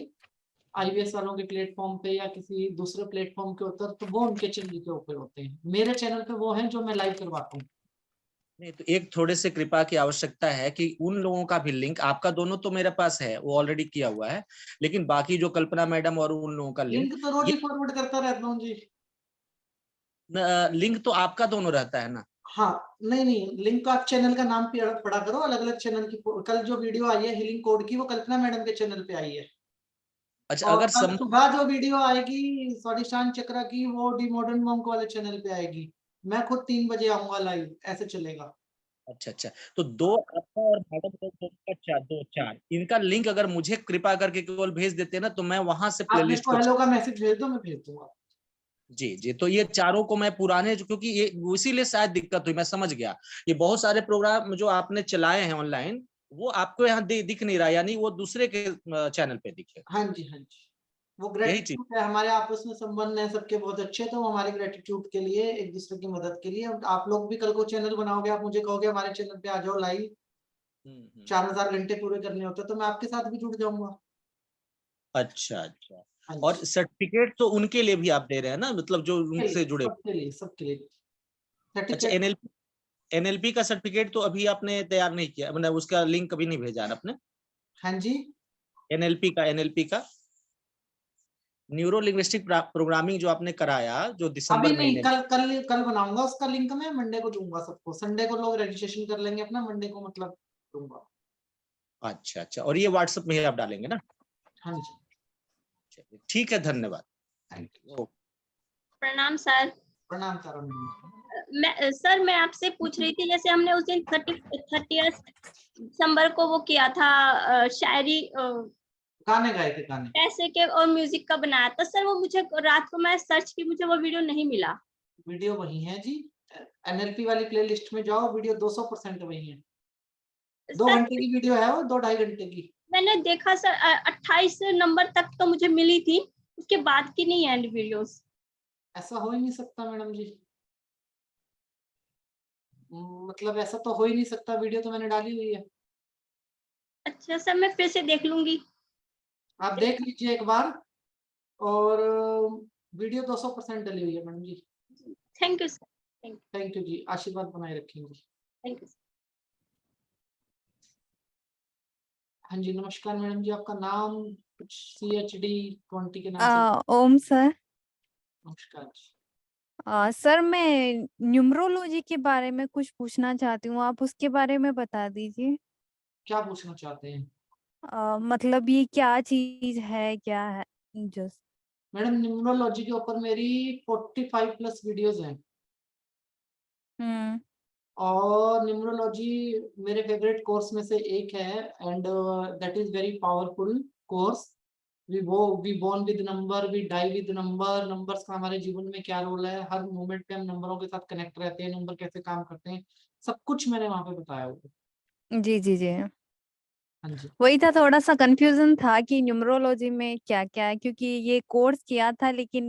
आईवीएस वालों के प्लेटफॉर्म पे या किसी दूसरे प्लेटफॉर्म के ऊपर, तो वो उनके चैनल के ऊपर होते हैं। मेरे चैनल पे वो हैं जो मैं लाइव करवाता हूँ। नहीं, तो एक थोड़े से कृपा की आवश्यकता है कि उन लोगों का भी लिंक, आपका दोनों तो मेरे पास है, वो ऑलरेडी किया हुआ है, लेकिन बाकी जो कल्पना मैडम और उन लोगों का लिंक, लिंक तो रोज ये ही फॉरवर्ड करता रहता हूँ जी। लिंक तो आपका दोनों रहता है ना? हाँ, नहीं नहीं, लिंक तो आप चैनल का नाम पढ़ा करो। अलग अलग चैनल की कल जो वीडियो आई है हीलिंग कोड की, वो कल्पना मैडम के चैनल पे आई है। अच्छा, और अगर कल सुबह जो वीडियो आएगी स्वादिष्टान चक्रा की, वो डी मॉडर्न मॉन्क वाले चैनल पे आएगी। मैं खुद 3 बजे आऊंगा लाइव, ऐसे चलेगा। अच्छा अच्छा, तो दो आपका और मैडम का चार, दो चार, इनका लिंक अगर मुझे कृपा करके केवल भेज देते ना तो मैं वहां से आप मेरे प्लेलिस्ट को को हेलो का मैसेज भेज दो, मैं भेज दूंगा। जी जी, तो ये चारों को मैं पुराने क्योंकि ये इसीलिए शायद दिक्कत हुई, मैं समझ गया। ये बहुत सारे प्रोग्राम जो आपने चलाए हैं ऑनलाइन वो आपको यहाँ दिख नहीं रहा, यानी वो दूसरे के चैनल पे दिखे। हाँ जी हाँ जी, वो यही चीज। ग्रेटिट्यूड है, हमारे आपस में संबंध है सबके बहुत अच्छे, तो वो हमारे ग्रेटिट्यूड के लिए, एक दूसरे की मदद के लिए। आप लोग भी कल को चैनल बनाओगे, आप मुझे कहोगे हमारे चैनल पे आ जाओ लाइव, हम्म। 4000 घंटे पूरे करने होते, तो मैं आपके साथ भी जुड़ जाऊंगा। अच्छा अच्छा, हाँ और जी, सर्टिफिकेट तो उनके लिए भी आप दे रहे हैं ना, मतलब जो उनसे जुड़े? सबके लिए सबके लिए अच्छा, सर्टिफिकेट। एनएलपी का सर्टिफिकेट तो अभी आपने तैयार नहीं किया, मतलब उसका लिंक कभी नहीं भेजा है आपने? हाँ जी, एनएलपी का न्यूरो लिंग्विस्टिक प्रोग्रामिंग जो आपने कराया जो अभी दिसंबर नहीं, महीने में। कल कल कल बनाऊंगा उसका लिंक, मैं मंडे को दूंगा सबको। संडे को लोग रजिस्ट्रेशन कर लेंगे अपना, मंडे को मतलब दूंगा। अच्छा अच्छा, और ये व्हाट्सएप में ही आप डालेंगे ना? हाँ जी, चलिए, ठीक है, धन्यवाद। Thank you. ओके। प्रणाम सर। प्रणाम तारा मैम। सर मैं आपसे पूछ रही थी, जैसे हमने उस दिन 30 दिसंबर को वो किया था, शायरी गाने गाए थे गाने। पैसे के और म्यूजिक का बनाया था सर, वो मुझे रात को मैं सर्च की, मुझे वो वीडियो नहीं मिला। वीडियो वही है जी, एनएलपी वाली प्लेलिस्ट में जाओ, वीडियो 200% वही है। 2 सर घंटे की वीडियो है वो, 2-2.5 घंटे की। मैंने देखा सर 28 नंबर तक तो मुझे मिली थी, उसके बाद की नहीं है वीडियोस। ऐसा हो ही नहीं सकता मैडम जी। मतलब ऐसा तो हो ही नहीं सकता, वीडियो तो मैंने डाली हुई है। अच्छा सर, मैं फिर से देख लूंगी। आप देख लीजिए एक बार। और वीडियो 200% डली हुई है मैडम जी। Thank you sir, thank you जी, आशीर्वाद बनाए रखेंगे। Thank you. हाँ जी, नमस्कार मैडम जी, आपका नाम कुछ CHD 20 के नाम से। ओम सर। नमस्कार जी। सर मैं न्यूमरोलॉजी के बारे में कुछ पूछना चाहती हूँ, आप उसके बारे में बता दीजिए। क्या पूछना चाहते हैं मतलब ये क्या चीज है, क्या है? Just madam? न्यूमरोलॉजी के ऊपर मेरी 45 प्लस वीडियोस हैं हम्म और न्यूमरोलॉजी मेरे फेवरेट कोर्स में से एक है and that is very powerful course. We born with number, we die with number. Numbers का हमारे जीवन में क्या रोल है, हर मोमेंट पे हम नंबरों के साथ कनेक्ट रहते हैं, नंबर कैसे काम करते हैं, सब कुछ मैंने वहां पे बताया हुआ। जी जी जी। हाँ जी। वही था, थोड़ा सा कंफ्यूजन था कि न्यूमरोलॉजी में क्या क्या है, क्योंकि ये कोर्स किया था लेकिन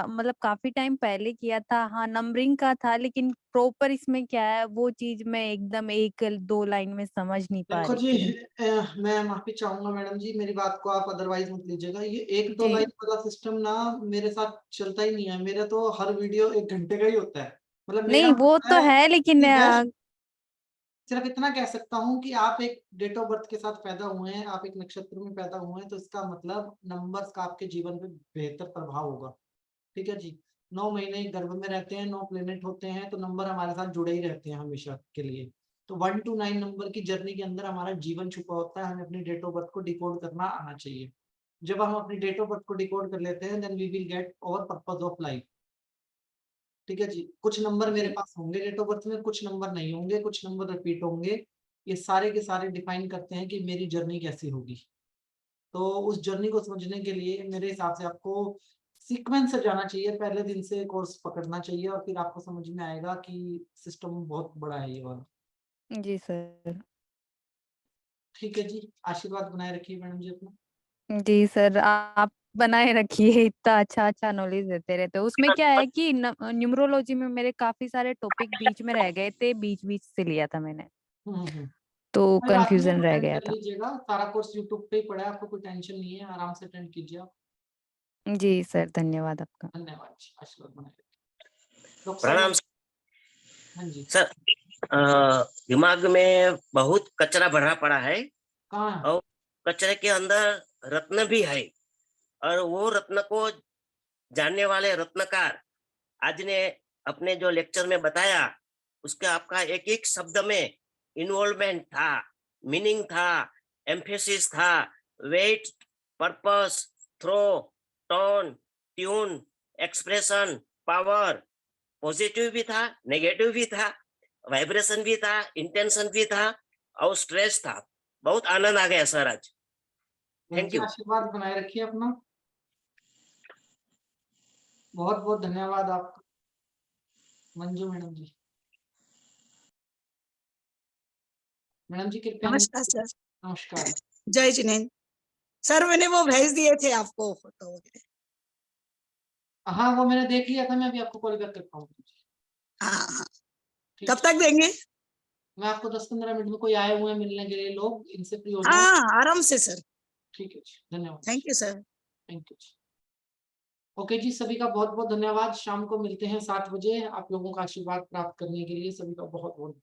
मतलब काफी टाइम पहले किया था। हाँ, नंबरिंग का था, लेकिन प्रॉपर इसमें क्या है वो चीज मैं एकदम एक दो लाइन में समझ नहीं पा देखो रही जी, थी। मैं माफी चाहूंगा मैडम जी, मेरी बात को आप अदरवाइज मत लीजिएगा। ये एक दो जी लाइन वाला सिस्टम ना मेरे साथ चलता ही नहीं है। मेरा तो हर वीडियो 1 घंटे का ही होता है। मतलब मेरा नहीं, वो होता तो है है लेकिन कि बस सिर्फ इतना कह सकता हूँ कि आप एक डेट ऑफ बर्थ के साथ पैदा हुए हैं, आप एक नक्षत्र में पैदा हुए हैं, तो इसका मतलब नंबर्स का आपके जीवन पे बेहतर प्रभाव होगा। ठीक है जी। 9 महीने गर्भ में रहते हैं, 9 प्लेनेट होते हैं, तो नंबर हमारे साथ जुड़े ही रहते हैं हमेशा के लिए। तो 1 to 9 नंबर की जर्नी के अंदर हमारा जीवन छुपा होता है। हमें अपनी डेट ऑफ बर्थ को डिकोड करना आना चाहिए। जब हम अपनी डेट ऑफ बर्थ को डिकोड कर लेते हैं, then we will get our purpose of life. ठीक है जी। कुछ नंबर मेरे जी पास होंगे डेट ऑफ बर्थ में, कुछ नंबर नहीं होंगे, कुछ नंबर रिपीट होंगे। ये सारे के सारे डिफाइन करते हैं कि मेरी जर्नी कैसी होगी। तो उस जर्नी को समझने के लिए मेरे हिसाब से आपको सीक्वेंस से जाना चाहिए, पहले दिन से कोर्स पकड़ना चाहिए और फिर आपको समझ में आएगा कि सिस्टम बहुत बड़ा है ये वाला। जी सर। ठीक है जी, आशीर्वाद बनाए रखिए मैडम जी अपना। जी सर, आप बनाए रखिए, इतना अच्छा अच्छा नॉलेज देते रहते हो। उसमें क्या है कि न्यूमरोलॉजी में मेरे काफी सारे टॉपिक बीच में रह गए थे, बीच बीच से लिया था मैंने, हम्म। तो कोई बात नहीं, कंफ्यूजन रह अटेंड गया कर था। लीजिएगा। सारा कोर्स यूट्यूब पे ही पड़ा है, आपको कोई टेंशन नहीं है, आराम से अटेंड कीजिए आप। जी सर, धन्यवाद आपका। धन्यवाद जी, आशीर्वाद बनाए रखिए। डॉक्टर प्रणाम साहब। हाँ जी। सर। दिमाग में बहुत कचरा भरा पड़ा है कहाँ? और कचरे के अंदर रत्न भी है, और वो रत्न को जानने वाले रत्नकार आज ने अपने जो लेक्चर में बताया, उसका आपका एक एक शब्द में इन्वॉल्वमेंट था, मीनिंग था, एम्फेसिस था, weight, purpose, throw, tone, tune, expression, power, positive भी था, नेगेटिव भी था, वाइब्रेशन भी था, इंटेंशन भी था और स्ट्रेस था। बहुत आनंद आ गया सर आज। Thank you. आशीर्वाद बनाए रखिए अपना। बहुत बहुत धन्यवाद आपका। मंजू मैडम जी। मैडम जी कृपया। नमस्कार सर। नमस्कार। जय जिनेन्द्र सर, मैंने वो भेज दिए थे आपको फोटो वगैरह। हाँ, वो मैंने देख लिया था, मैं अभी आपको कॉल बैक करता हूँ। हाँ हाँ, ठीक कब है। तक देंगे? मैं आपको 10-15 मिनट में, कोई आए हुए हैं मिलने के लिए लोग, इनसे फ्री हो जाओ। हाँ, आराम से सर। ठीक है जी, धन्यवाद। Thank you sir. Thank you जी। ओके जी, सभी का बहुत बहुत धन्यवाद। शाम को मिलते हैं 7 बजे आप लोगों का आशीर्वाद प्राप्त करने के लिए। सभी का बहुत बहुत